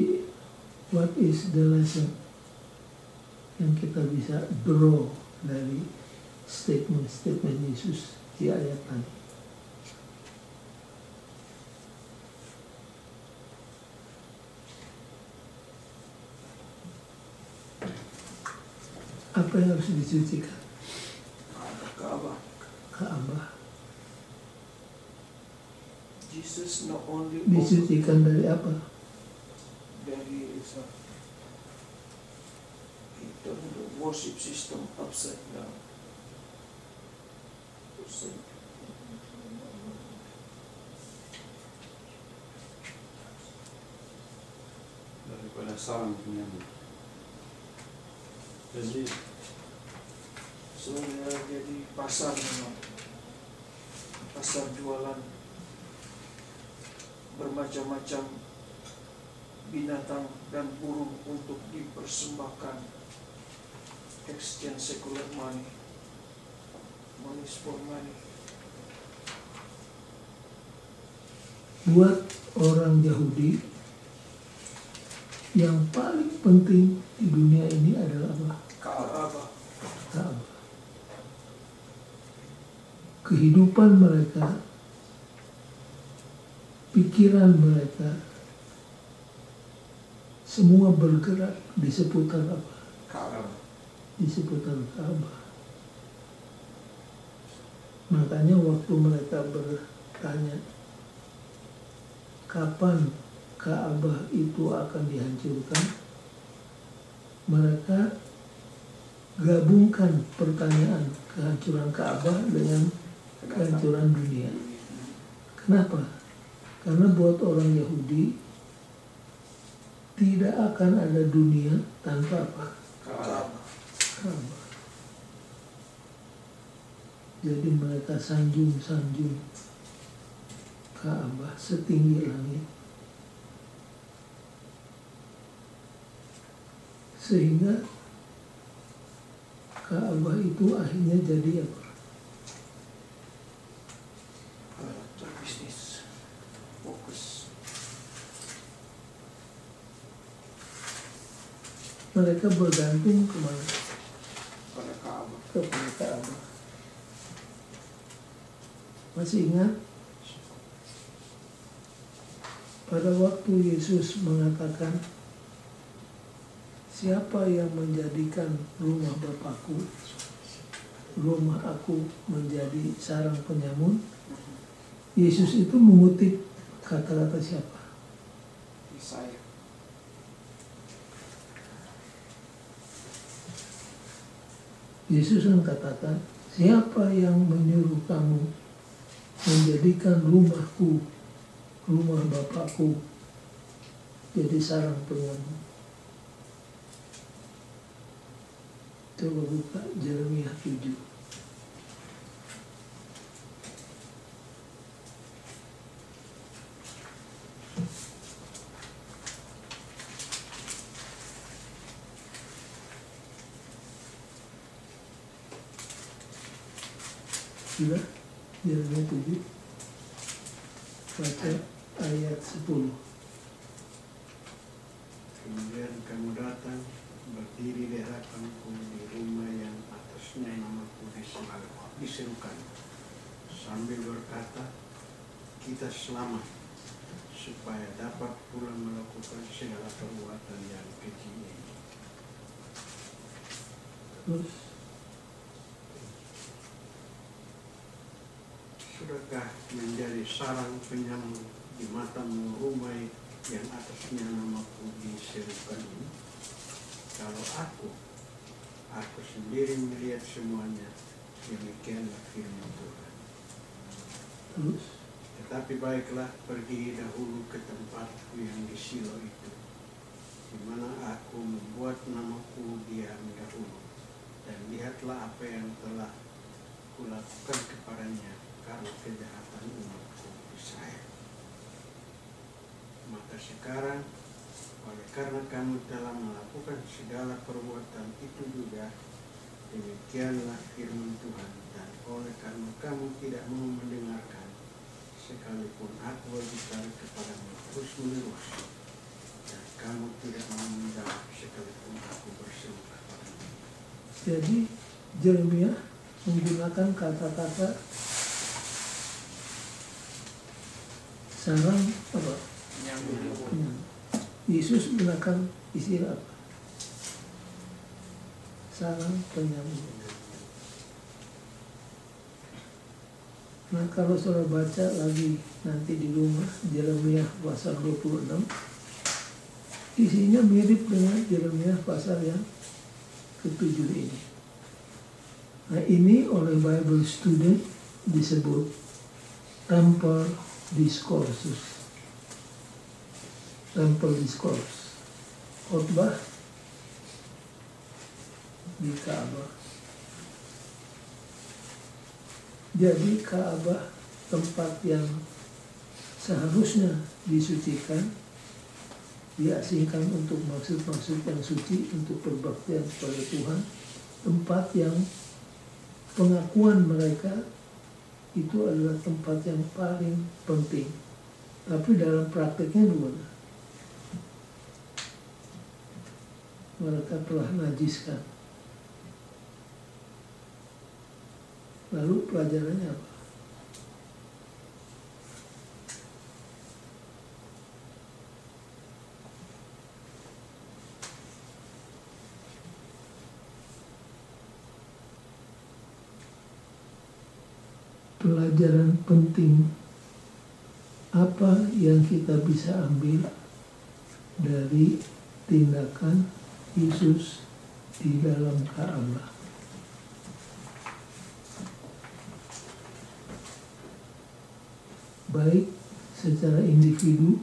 S1: what is the lesson yang kita bisa draw dari statement Yesus di ayat tadi? Apa yang harus disucikan?
S2: Ka'bah.
S1: Ka'bah.
S2: Jesus not only
S1: Disucikan dari apa?
S2: dari he turned the worship system upside down.
S5: Daripada sarang penyambut. Jadi
S2: sebenarnya jadi pasar memang, pasar jualan bermacam-macam binatang dan burung untuk dipersembahkan, exchange secular money, money for money.
S1: Buat orang Yahudi, yang paling penting di dunia ini adalah apa?
S2: Ka'bah.
S1: Ka'bah. Kehidupan mereka, pikiran mereka, semua bergerak di seputar apa?
S2: Ka'bah.
S1: Di seputar Ka'bah. Makanya waktu mereka bertanya, kapan Ka'bah itu akan dihancurkan, mereka gabungkan pertanyaan kehancuran Ka'bah dengan kehancuran dunia. Kenapa? Karena buat orang Yahudi tidak akan ada dunia tanpa apa?
S2: Ka'bah.
S1: Ka'bah. Jadi mereka sanjung-sanjung Ka'bah setinggi langit. Sehingga Ka'bah itu akhirnya jadi apa?
S2: Bisnis fokus.
S1: Mereka bergantung kemana?
S2: Pada Ka'bah.
S1: Kepada Ka'bah. Masih ingat? Pada waktu Yesus mengatakan, siapa yang menjadikan rumah Bapakku, rumah aku menjadi sarang penyamun? Yesus itu mengutip kata-kata siapa?
S2: Yesaya.
S1: Yesus mengatakan, siapa yang menyuruh kamu menjadikan rumahku, rumah Bapakku jadi sarang penyamun? Coba buka Yeremia 7. Sudah? Yeremia 7. Baca ayat 10.
S4: Kemudian kamu datang berdiri di hadapanku di rumah yang atasnya namaku diserukan, sambil berkata, kita selamat, supaya dapat pula melakukan segala perbuatan yang keji ini.
S1: Terus,
S4: sudahkah menjadi sarang penyamun di matamu rumah yang atasnya namaku diserukan ini? Kalau aku sendiri melihat semuanya, demikianlah firman Tuhan.
S1: terus,
S4: Tetapi baiklah, pergi dahulu ke tempatku yang di Silo itu, di mana aku membuat namaku diam dahulu, dan lihatlah apa yang telah kulakukan kepadanya karena kejahatan umatku Israel. Maka sekarang, oleh karena kamu telah melakukan segala perbuatan itu juga, demikianlah firman Tuhan, dan oleh karena kamu tidak mau mendengarkan, sekalipun aku berbicara kepadamu terus menerus, dan kamu tidak mau menjawab sekalipun aku berseru kepadamu.
S1: jadi Yeremia menggunakan kata-kata sarang apa? Yesus menggunakan istilah apa? Sarang penyamun. Nah, kalau saudara baca lagi nanti di rumah Yeremia pasal 26, isinya mirip dengan Yeremia pasal yang ke-7 ini. Nah, ini oleh Bible student disebut Temple Discourses. Temple Discourse, khotbah di Ka'bah. Jadi Ka'bah tempat yang seharusnya disucikan, diasingkan untuk maksud-maksud yang suci, untuk berbaktian kepada Tuhan, tempat yang pengakuan mereka itu adalah tempat yang paling penting. Tapi dalam prakteknya gimana? Mereka telah najiskan. Lalu pelajarannya apa? Pelajaran penting apa yang kita bisa ambil dari tindakan Yesus di dalam Ka'bah? Baik secara individu,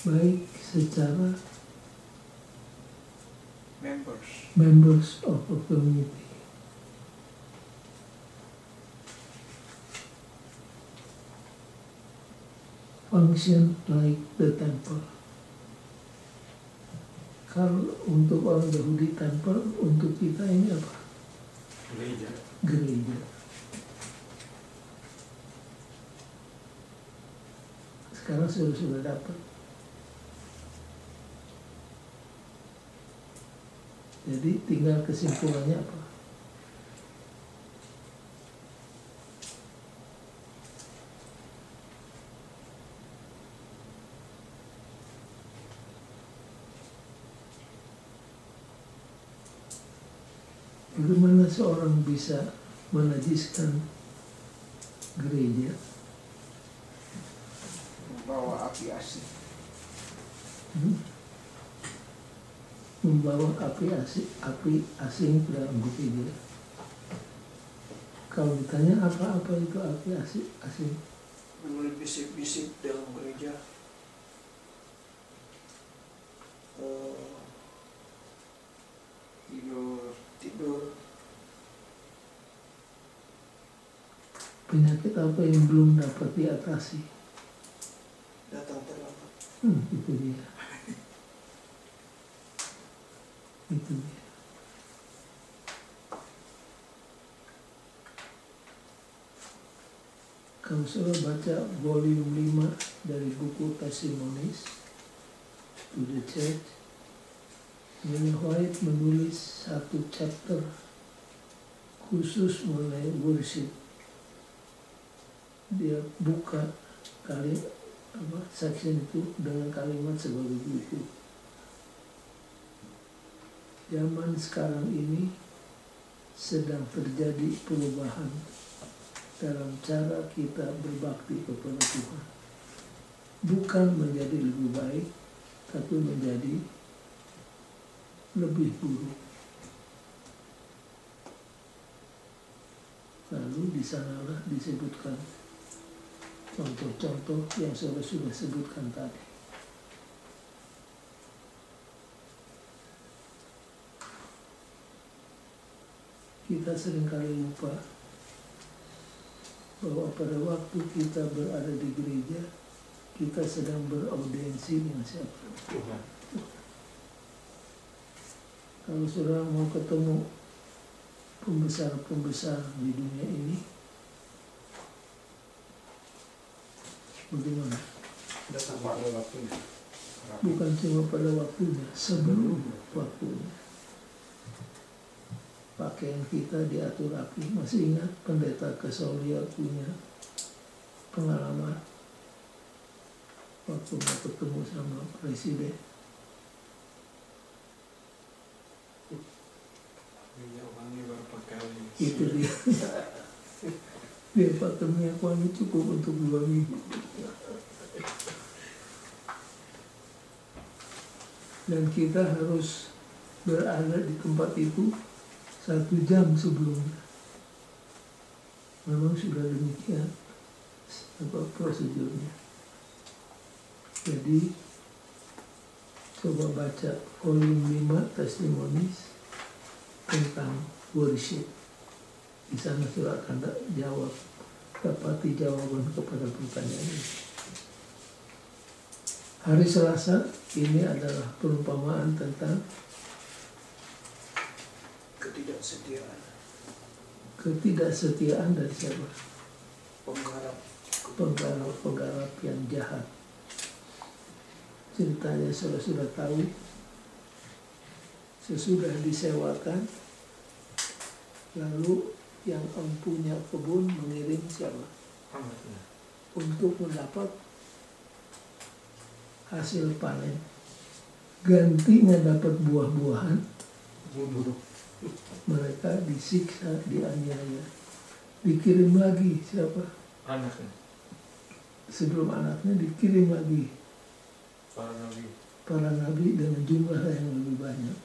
S1: baik secara members of a community. Function like the temple. Kalau untuk orang Yahudi temple, untuk kita ini apa?
S5: Gereja.
S1: Gereja. Sekarang sudah dapat. Jadi tinggal kesimpulannya apa? Bagaimana seorang bisa menajiskan gereja?
S2: Membawa api asing.
S1: Membawa api asing ke dalam gereja. Kalau ditanya apa itu api asing?
S2: Mulai bisik-bisik dalam gereja. Tidur.
S1: Penyakit apa yang belum dapat diatasi?
S2: Datang terlambat.
S1: Itu dia. Itu dia. Kalau saudara baca volume 5 dari buku Testimonies to the Church, Ellen White menulis satu chapter khusus mengenai worship. Dia buka section itu dengan kalimat sebagai buku. Zaman sekarang ini sedang terjadi perubahan dalam cara kita berbakti kepada Tuhan. Bukan menjadi lebih baik, tapi menjadi lebih buruk. Lalu di sanalah disebutkan contoh-contoh yang saya sudah sebutkan tadi. Kita seringkali lupa bahwa pada waktu kita berada di gereja, kita sedang beraudiensi dengan siapa?
S6: Tuhan.
S1: Kalau saudara mau ketemu pembesar-pembesar di dunia ini, bagaimana?
S5: Datang pada waktunya.
S1: Bukan cuma pada waktunya, sebelum waktunya. Pakaian kita diatur rapi. Masih ingat pendeta Kesolia punya pengalaman waktu mau ketemu sama presiden.
S4: Minyak wangi berapa kali?
S1: Itu dia. Dia pakai minyak wangi cukup untuk 2 minggu. Dan kita harus berada di tempat itu 1 jam sebelumnya. Memang sudah demikian prosedurnya. Jadi coba baca volume 5 Testimonies tentang worship. Di sana sudah akan dapati jawaban kepada pertanyaan ini. Hari Selasa ini adalah perumpamaan tentang ketidaksetiaan dari siapa? Penggarap yang jahat. Ceritanya sudah tahu. Sesudah disewakan, lalu yang punya kebun mengirim siapa? Untuk mendapat hasil panen. Gantinya dapat buah-buahan, mereka disiksa, dianiaya. Dikirim lagi siapa?
S6: Anaknya.
S1: Sebelum anaknya dikirim lagi para nabi dengan jumlah yang lebih banyak.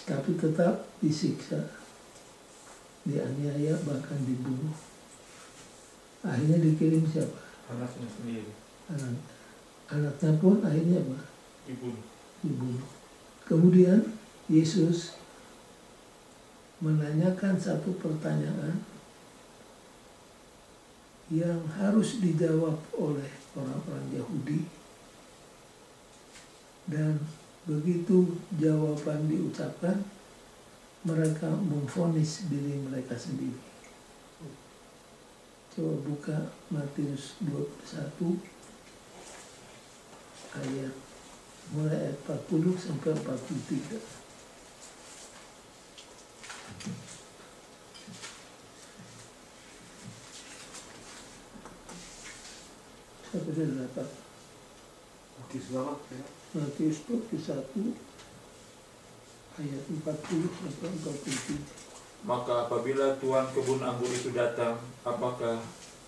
S1: Tapi tetap disiksa, dianiaya, bahkan dibunuh. Akhirnya dikirim siapa?
S6: Anaknya sendiri.
S1: Anaknya pun akhirnya apa?
S6: Dibunuh.
S1: Kemudian Yesus menanyakan satu pertanyaan yang harus dijawab oleh orang-orang Yahudi, dan begitu jawaban diucapkan, mereka memvonis diri mereka sendiri. Coba buka Matius 21 ayat mulai ayat 40 sampai 43. Siapa sudah dapat? Matius 21 ayat 40 sampai 47.
S6: Maka apabila Tuan kebun anggur itu datang, apakah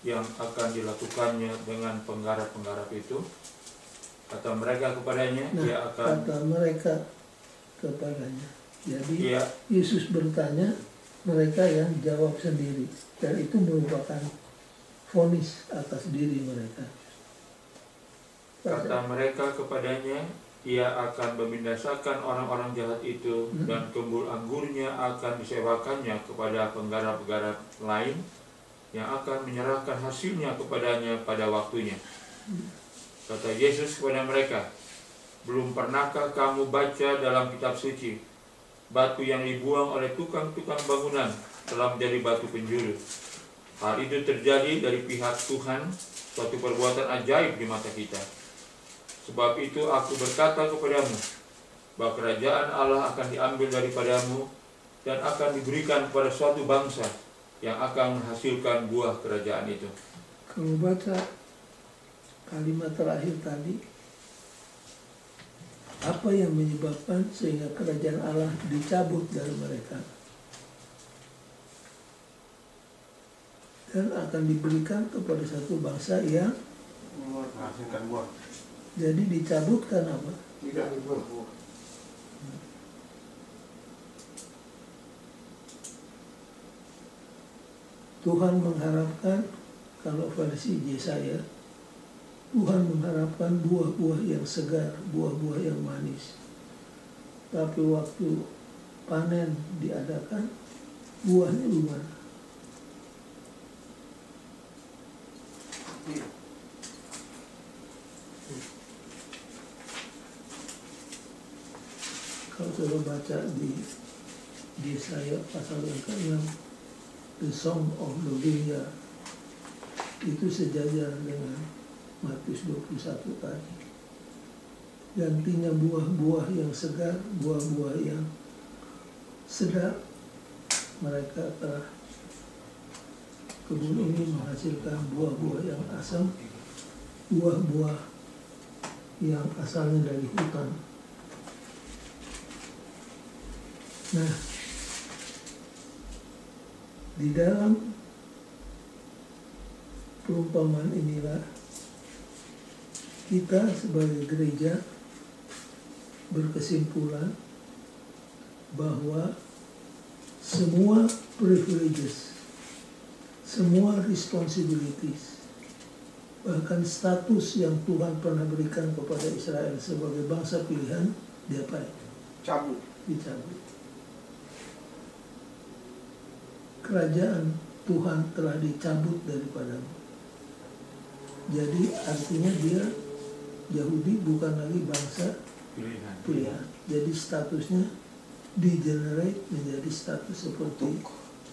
S6: yang akan dilakukannya dengan penggarap-penggarap itu? Kata mereka kepadanya,
S1: Nah,
S6: ia akan...
S1: kata mereka kepadanya. Jadi
S6: Ia,
S1: Yesus bertanya, mereka yang jawab sendiri. Dan itu merupakan vonis atas diri mereka.
S6: kata mereka kepadanya, ia akan membinasakan orang-orang jahat itu, dan kebun anggurnya akan disewakannya kepada penggarap-penggarap lain yang akan menyerahkan hasilnya kepadanya pada waktunya. Kata Yesus kepada mereka, belum pernahkah kamu baca dalam kitab suci, batu yang dibuang oleh tukang-tukang bangunan telah menjadi batu penjuru. Hal itu terjadi dari pihak Tuhan, suatu perbuatan ajaib di mata kita. Sebab itu aku berkata kepadamu, bahwa kerajaan Allah akan diambil daripadamu dan akan diberikan kepada suatu bangsa yang akan menghasilkan buah kerajaan itu.
S1: Kalau baca kalimat terakhir tadi, apa yang menyebabkan sehingga kerajaan Allah dicabut dari mereka dan akan diberikan kepada satu bangsa yang
S3: Menghasilkan buah.
S1: jadi dicabutkan apa?
S4: Tidak berbuah.
S1: Tuhan mengharapkan, kalau versi Yesaya, Tuhan mengharapkan buah-buah yang segar, buah-buah yang manis. Tapi waktu panen diadakan, buahnya gimana? Kalau saya baca di Yesaya pasal yang ke-6, The Song of the Vineyard, itu sejajar dengan Matius 21 tadi. Gantinya buah-buah yang segar, buah-buah yang sedap, mereka telah kebun ini menghasilkan buah-buah yang asam, buah-buah yang asalnya dari hutan. Nah, di dalam perumpamaan inilah kita sebagai gereja berkesimpulan bahwa semua privileges, semua responsibilities, bahkan status yang Tuhan pernah berikan kepada Israel sebagai bangsa pilihan, diapain? Dicabut. Kerajaan Tuhan telah dicabut daripadamu. Jadi artinya dia Yahudi bukan lagi bangsa pilihan. Jadi statusnya degenerate menjadi status seperti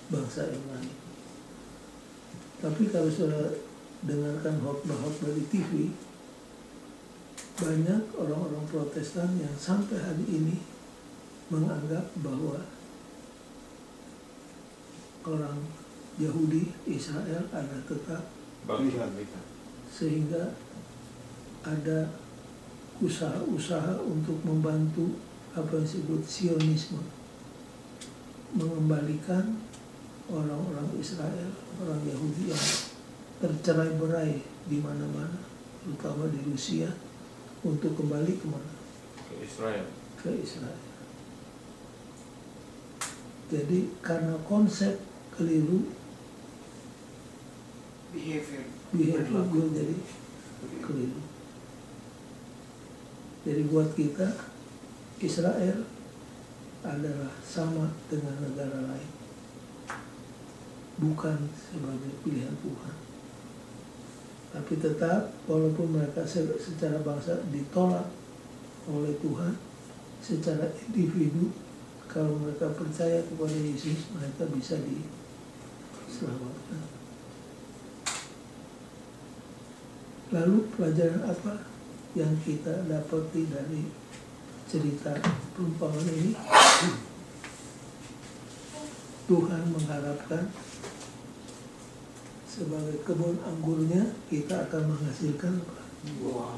S1: bangsa yang lain. Tapi kalau saudara dengarkan khotbah-khotbah di TV, banyak orang-orang Protestan yang sampai hari ini menganggap bahwa orang Yahudi Israel ada tetap, sehingga ada usaha-usaha untuk membantu apa yang disebut Sionisme, mengembalikan orang-orang Israel, orang Yahudi yang tercerai-berai di mana-mana, terutama di Rusia, untuk kembali kemana?
S6: Ke Israel.
S1: Ke Israel. Jadi karena konsep keliru, behavior jadi keliru. Jadi buat kita, Israel adalah sama dengan negara lain, bukan sebagai pilihan Tuhan. Tapi tetap walaupun mereka secara bangsa ditolak oleh Tuhan, secara individu, kalau mereka percaya kepada Yesus, mereka bisa diselamatkan. Lalu pelajaran apa yang kita dapati dari cerita perumpamaan ini? Tuhan mengharapkan sebagai kebun anggurnya kita akan menghasilkan buah.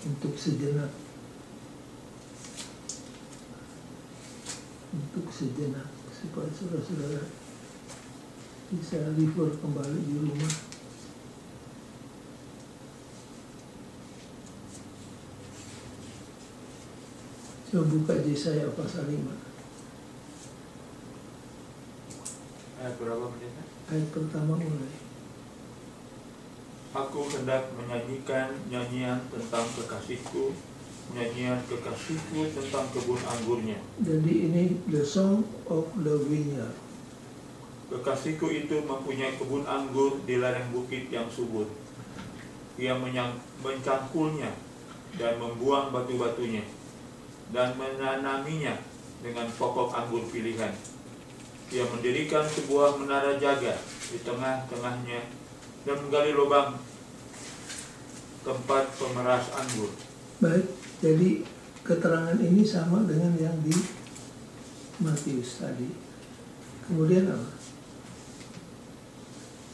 S1: untuk sejenak. Untuk sejenak, supaya saudara-saudara bisa refer kembali di rumah. Coba buka Yesaya pasal 5.
S6: Ayat berapa menit?
S1: Ayat pertama mulai.
S6: Aku hendak menyanyikan nyanyian tentang kekasihku, nyanyian kekasihku tentang kebun anggurnya.
S1: Jadi ini the song of the vineyard.
S6: Kekasihku itu mempunyai kebun anggur di lereng bukit yang subur. Ia mencangkulnya dan membuang batu-batunya dan menanaminya dengan pokok anggur pilihan. Ia mendirikan sebuah menara jaga di tengah-tengahnya dan menggali lubang tempat pemeras anggur.
S1: Baik, jadi keterangan ini sama dengan yang di Matius tadi. Kemudian apa?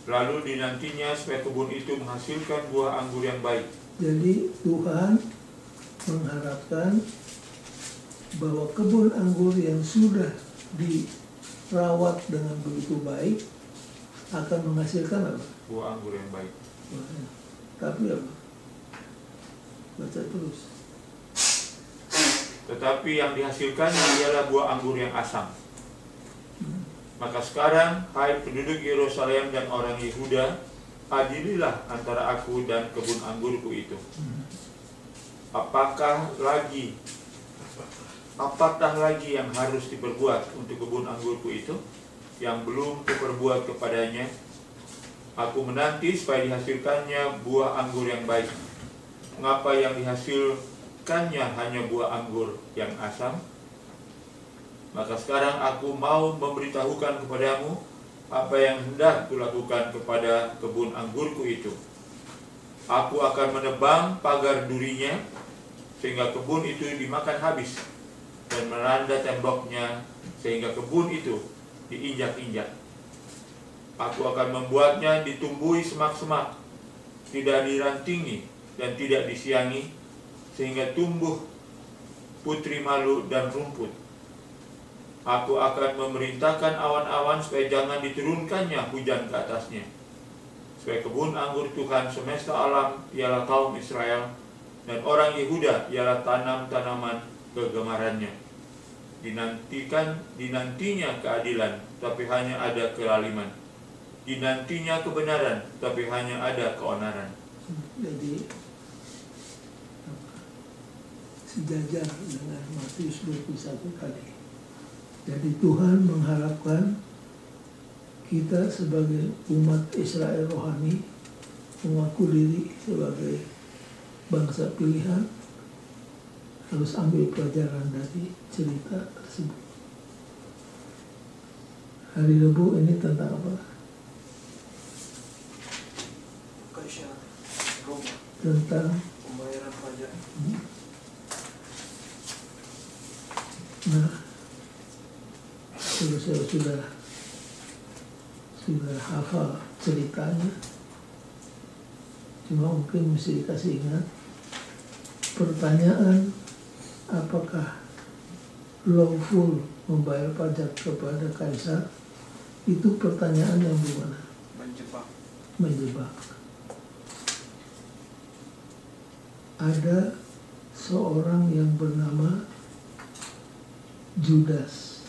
S6: Lalu dinantinya supaya kebun itu menghasilkan buah anggur yang baik.
S1: Jadi Tuhan mengharapkan bahwa kebun anggur yang sudah dirawat dengan begitu baik akan menghasilkan apa?
S6: Buah anggur yang baik.
S1: Tapi apa? Baca terus.
S6: Tetapi yang dihasilkannya ialah buah anggur yang asam. Maka sekarang, hai penduduk Yerusalem dan orang Yehuda, adililah antara aku dan kebun anggurku itu. Apakah lagi yang harus diperbuat untuk kebun anggurku itu yang belum kuperbuat kepadanya? Aku menanti supaya dihasilkannya buah anggur yang baik. Mengapa yang dihasilkannya hanya buah anggur yang asam? Maka sekarang aku mau memberitahukan kepadamu apa yang hendak kulakukan kepada kebun anggurku itu. Aku akan menebang pagar durinya sehingga kebun itu dimakan habis, dan meranda temboknya sehingga kebun itu diinjak-injak. Aku akan membuatnya ditumbuhi semak-semak, tidak dirantingi dan tidak disiangi, sehingga tumbuh putri malu dan rumput. Aku akan memerintahkan awan-awan supaya jangan diturunkannya hujan ke atasnya. Supaya kebun anggur Tuhan semesta alam ialah kaum Israel, dan orang Yehuda ialah tanam-tanaman kegemarannya. Dinantinya keadilan, tapi hanya ada kelaliman. Dinantinya kebenaran, tapi hanya ada keonaran.
S1: Jadi sejajar dengan Matius 21 tadi. Jadi Tuhan mengharapkan kita sebagai umat Israel rohani mengaku diri sebagai bangsa pilihan harus ambil pelajaran dari cerita tersebut. Hari Rabu ini tentang apa?
S2: Kaisar Roma.
S1: Tentang
S2: Pembayaran pajak.
S1: Nah, kalau saya sudah hafal ceritanya, cuma mungkin mesti dikasih ingat pertanyaan, apakah lawful membayar pajak kepada kaisar, itu pertanyaan yang gimana? Menjebak. Ada seorang yang bernama Judas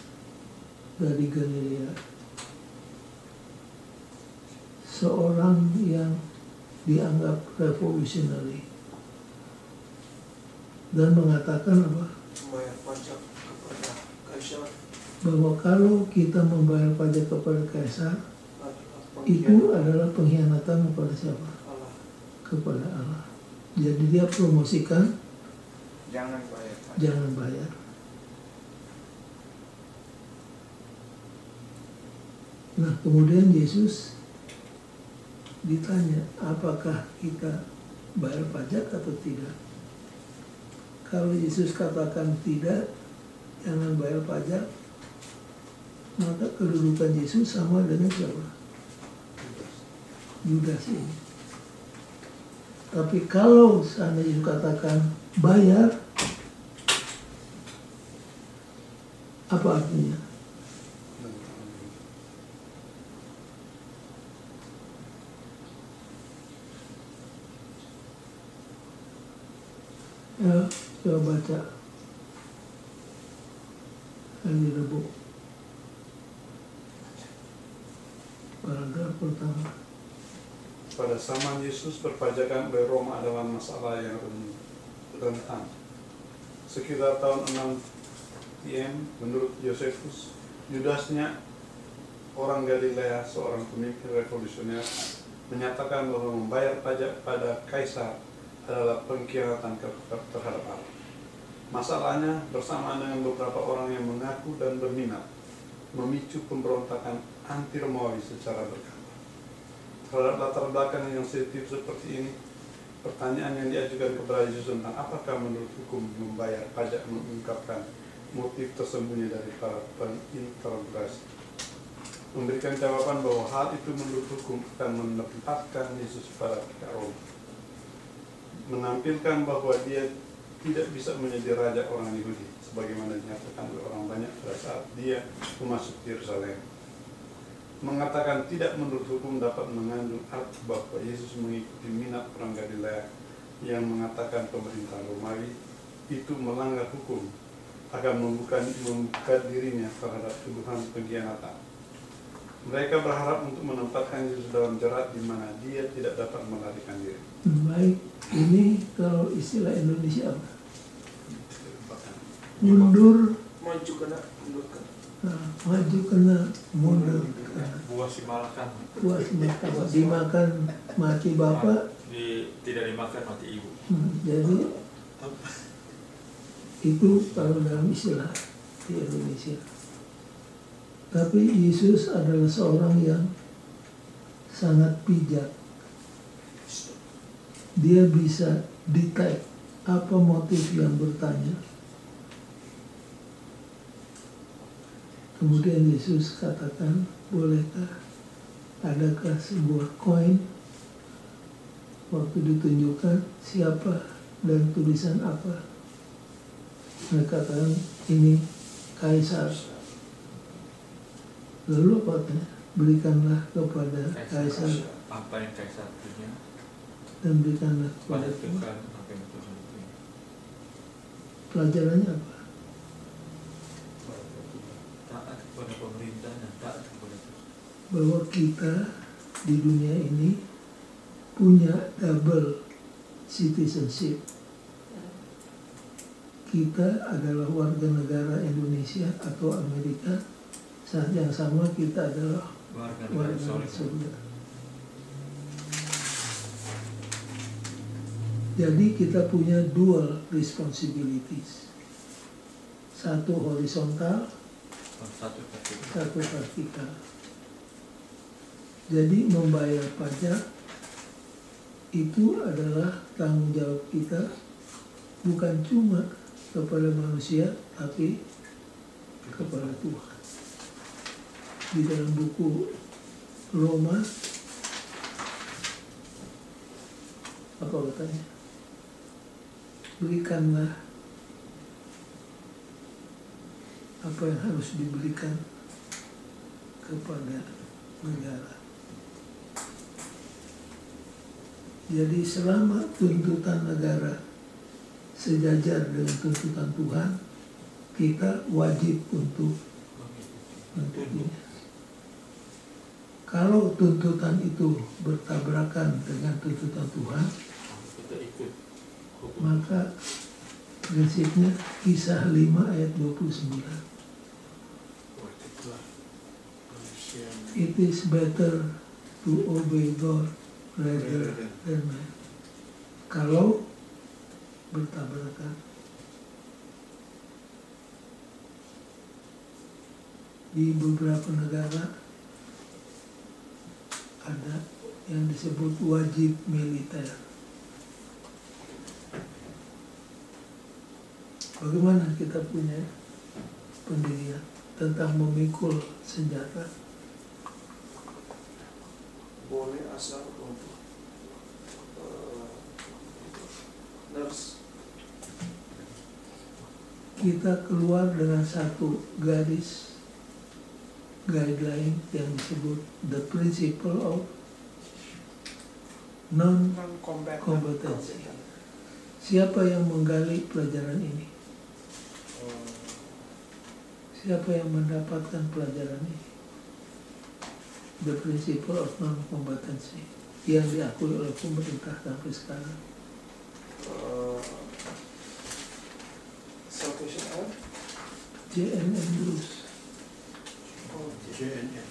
S1: dari Galilea, seorang yang dianggap revolutionary, dan mengatakan apa?
S2: Membayar pajak kepada kaisar,
S1: bahwa kalau kita membayar pajak kepada kaisar, itu adalah pengkhianatan kepada siapa?
S2: Allah.
S1: Kepada Allah. Jadi dia promosikan
S3: Jangan bayar pajak.
S1: jangan bayar. Nah, kemudian Yesus ditanya, apakah kita bayar pajak atau tidak? Kalau Yesus katakan tidak, jangan bayar pajak, maka kedudukan Yesus sama dengan siapa? Judas ini. Tapi kalau seandainya katakan bayar, apa artinya? Ya, coba baca hari Rabu, paragraf pertama.
S5: Pada zaman Yesus perpajakan oleh Roma adalah masalah yang rentan. Sekitar tahun 6 PM, menurut Josephus, Yudasnya, orang Galilea, seorang pemimpin revolusioner, menyatakan bahwa membayar pajak pada kaisar adalah pengkhianatan terhadap Allah. Masalahnya, bersamaan dengan beberapa orang yang mengaku dan berminat, memicu pemberontakan anti-Romawi secara berkala. Terhadap latar belakang yang sensitif seperti ini, pertanyaan yang diajukan kepada Yesus tentang apakah menurut hukum membayar pajak mengungkapkan motif tersembunyi dari para penginterogasi. Memberikan jawaban bahwa hal itu menurut hukum akan menempatkan Yesus pada pihak Roma. Menampilkan bahwa dia tidak bisa menjadi raja orang Yahudi, sebagaimana dinyatakan oleh orang banyak pada saat dia memasuki Yerusalem. Mengatakan tidak menurut hukum dapat mengandung arti bahwa Yesus mengikuti minat orang Galilea yang mengatakan pemerintah Romawi itu melanggar hukum, akan membuka dirinya terhadap tuduhan pengkhianatan. Mereka berharap untuk menempatkan Yesus dalam jerat di mana dia tidak dapat melarikan diri.
S1: Baik, ini kalau istilah Indonesia apa? Mundur,
S2: Maju kena, mundur kena.
S1: maju kena, mundur kena.
S6: Buah si malakan
S1: Puas makan, dimakan mati bapak,
S6: tidak dimakan mati ibu.
S1: Jadi itu kalau dalam istilah di Indonesia. Tapi Yesus adalah seorang yang sangat bijak. Dia bisa detect apa motif yang bertanya. Kemudian Yesus katakan, bolehkah, adakah sebuah koin? Waktu ditunjukkan siapa dan tulisan apa, mereka katakan ini kaisar. Lalu apa katanya? Berikanlah kepada kaisar
S6: Apa yang kaisar punya,
S1: dan berikanlah kepada
S6: pada
S1: Tuhan.
S6: Tuhan apa yang Tuhan punya.
S1: Pelajarannya apa?
S6: Taat kepada pemerintah dan taat kepada Tuhan.
S1: Bahwa kita di dunia ini punya double citizenship. Kita adalah warga negara Indonesia atau Amerika, saat yang sama kita adalah warga surga. Jadi kita punya dual responsibilities. Satu horizontal, satu vertikal. Jadi membayar pajak itu adalah tanggung jawab kita, bukan cuma kepada manusia, tapi kepada Tuhan. Di dalam buku Roma, apa katanya? Berikanlah apa yang harus diberikan kepada negara. Jadi selama tuntutan negara sejajar dengan tuntutan Tuhan, kita wajib untuk ini. Kalau tuntutan itu bertabrakan dengan tuntutan Tuhan,
S6: Kita ikut hukum.
S1: maka prinsipnya Kisah 5 ayat 29.
S4: Wajiblah manusia
S1: It is better to obey God rather than man. Kalau bertabrakan. Di beberapa negara ada yang disebut wajib militer. Bagaimana kita punya pendirian tentang memikul senjata?
S2: Boleh asal untuk Terus
S1: kita keluar dengan satu garis guideline yang disebut the principle of non-competency. Siapa yang menggali pelajaran ini? Siapa yang mendapatkan pelajaran ini? The principle of non-competency yang diakui oleh pemerintah sampai sekarang.
S2: Salvation Army.
S1: JNN Bruce.
S4: JNN.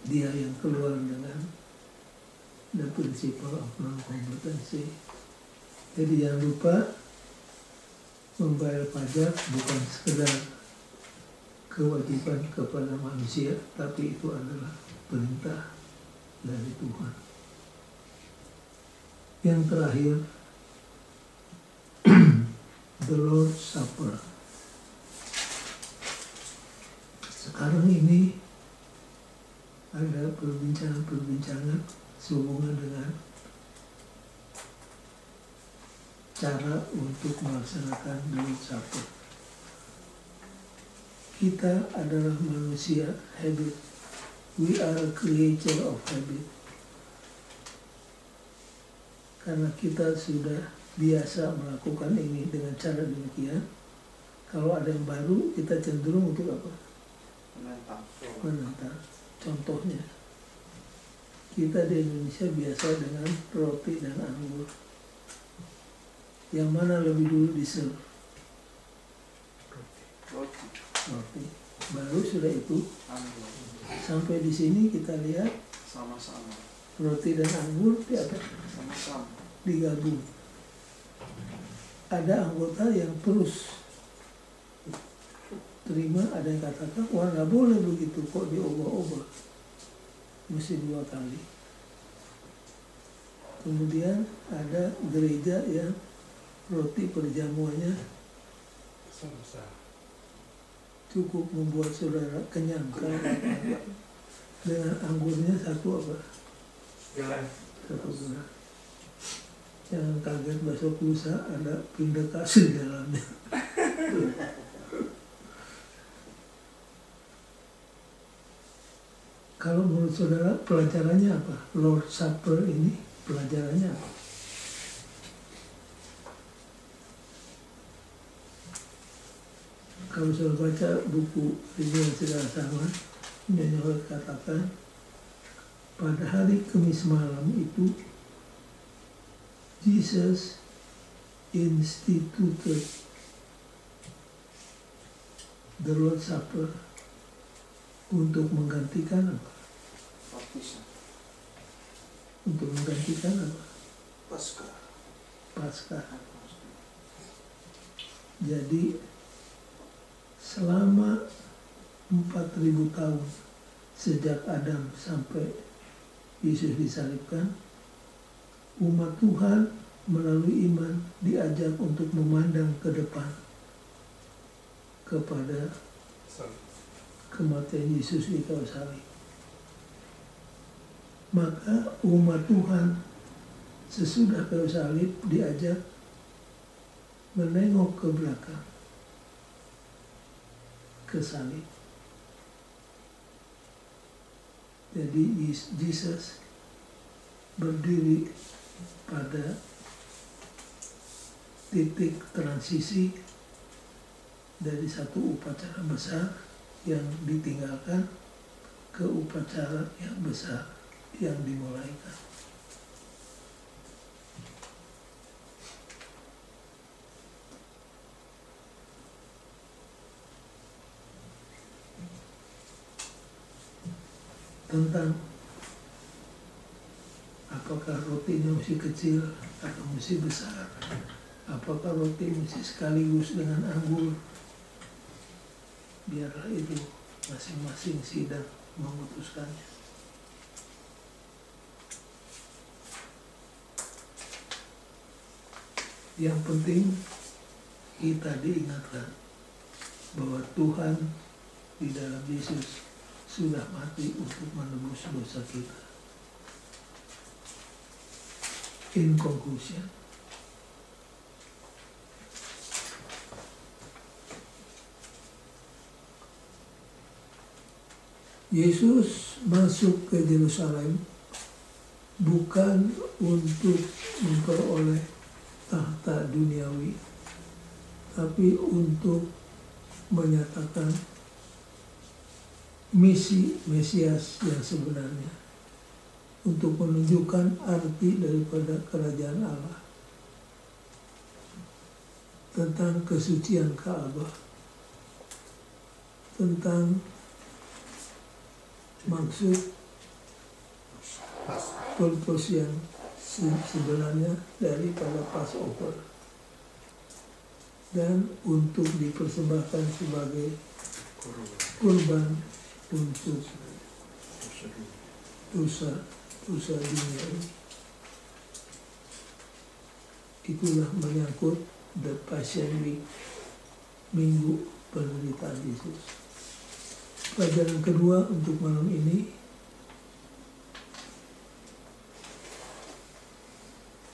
S1: Dia yang keluar dengan the principle of non-competency. Jadi jangan lupa, membayar pajak bukan sekedar kewajiban kepada manusia, tapi itu adalah perintah dari Tuhan. Yang terakhir, the Lord's Supper. Sekarang ini ada perbincangan sehubungan dengan cara untuk melaksanakan the Lord's Supper. Kita adalah manusia habit. We are a creature of habit. Karena kita sudah biasa melakukan ini dengan cara demikian, kalau ada yang baru, kita cenderung untuk apa? Menentang. Contohnya, kita di Indonesia biasa dengan roti dan anggur. Yang mana lebih dulu diserve? Roti. Baru sudah itu
S2: Anggur.
S1: sampai di sini kita lihat
S2: Sama-sama.
S1: roti dan anggur di apa?
S2: Sama-sama.
S1: Digabung. Ada anggota yang terus terima, ada yang katakan, wah nggak boleh begitu, kok diubah-ubah, mesti 2 kali. Kemudian ada gereja yang roti perjamuannya cukup membuat saudara kenyang, kalau dengan anggurnya satu apa? Satu gelas. Jangan kaget besok lusa ada pindekasi di dalamnya. Kalau menurut saudara pelajarannya apa? Lord Supper ini pelajarannya apa? Kalau saudara baca buku Hijrah Segala Sama, Nyonya katakan pada hari Kamis malam itu Jesus instituted the Lord's Supper untuk menggantikan apa?
S2: Baptisan.
S1: Untuk menggantikan apa? Paskah. Jadi selama 4.000 tahun sejak Adam sampai Yesus disalibkan, umat Tuhan melalui iman diajak untuk memandang ke depan kepada kematian Yesus di kayu salib. Maka umat Tuhan sesudah kayu salib diajak menengok ke belakang, ke salib. Jadi Yesus berdiri pada titik transisi dari satu upacara besar yang ditinggalkan ke upacara yang besar yang dimulaikan. Tentang apakah rotinya mesti kecil atau mesti besar, apakah roti mesti sekaligus dengan anggur, biarlah itu masing-masing sidang memutuskannya. Yang penting kita diingatkan bahwa Tuhan di dalam Yesus sudah mati untuk menebus dosa kita. In conclusion, Yesus masuk ke Yerusalem bukan untuk memperoleh tahta duniawi, tapi untuk menyatakan misi Mesias yang sebenarnya, untuk menunjukkan arti daripada kerajaan Allah, tentang kesucian Ka'bah, tentang maksud purpose yang sebenarnya daripada Passover, dan untuk dipersembahkan sebagai kurban untuk dosa dunia ini. Itulah menyangkut the Passion Week, minggu penderitaan Yesus. Pelajaran kedua untuk malam ini,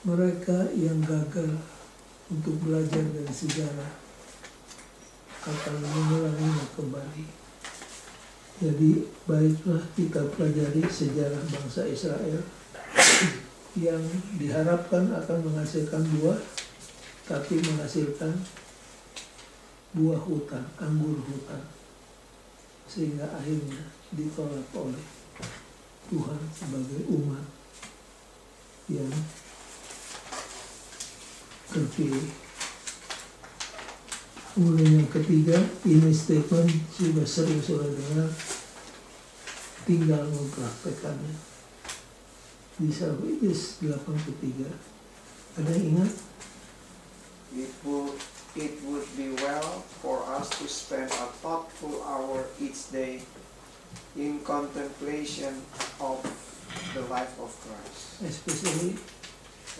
S1: mereka yang gagal untuk belajar dari sejarah akan mengulanginya kembali. Jadi baiklah kita pelajari sejarah bangsa Israel yang diharapkan akan menghasilkan buah, tapi menghasilkan buah hutan, anggur hutan, sehingga akhirnya ditolak oleh Tuhan sebagai umat yang terpilih. Kemudian yang ketiga, ini statement sudah sering saudara dengar, tinggal mempraktekannya. Di Salmos 83, ada yang ingat?
S2: It would be well for us to spend a thoughtful hour each day in contemplation of the life of Christ,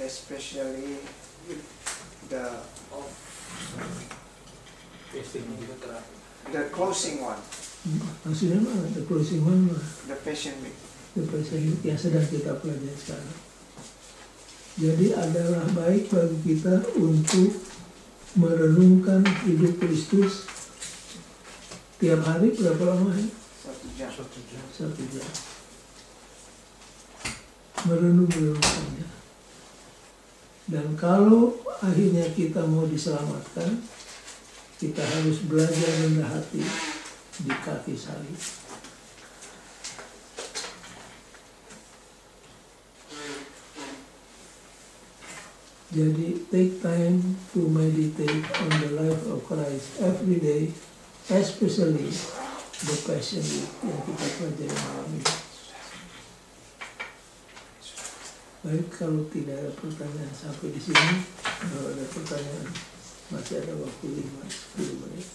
S1: Especially
S2: the closing one,
S1: maksudnya mana? The closing one,
S2: the Passion Week.
S1: the Passion Week yang sedang kita pelajari sekarang. Jadi adalah baik bagi kita untuk merenungkan hidup Kristus tiap hari. Berapa lama ya?
S2: 1 jam.
S1: 1 jam. Merenungkannya. Dan kalau akhirnya kita mau diselamatkan, kita harus belajar rendah hati di kaki salib. Jadi take time to meditate on the life of Christ every day, especially the Passion Week yang kita pelajari malam ini. Baik, kalau tidak ada pertanyaan sampai di sini, kalau ada pertanyaan masih ada waktu 5-10 menit.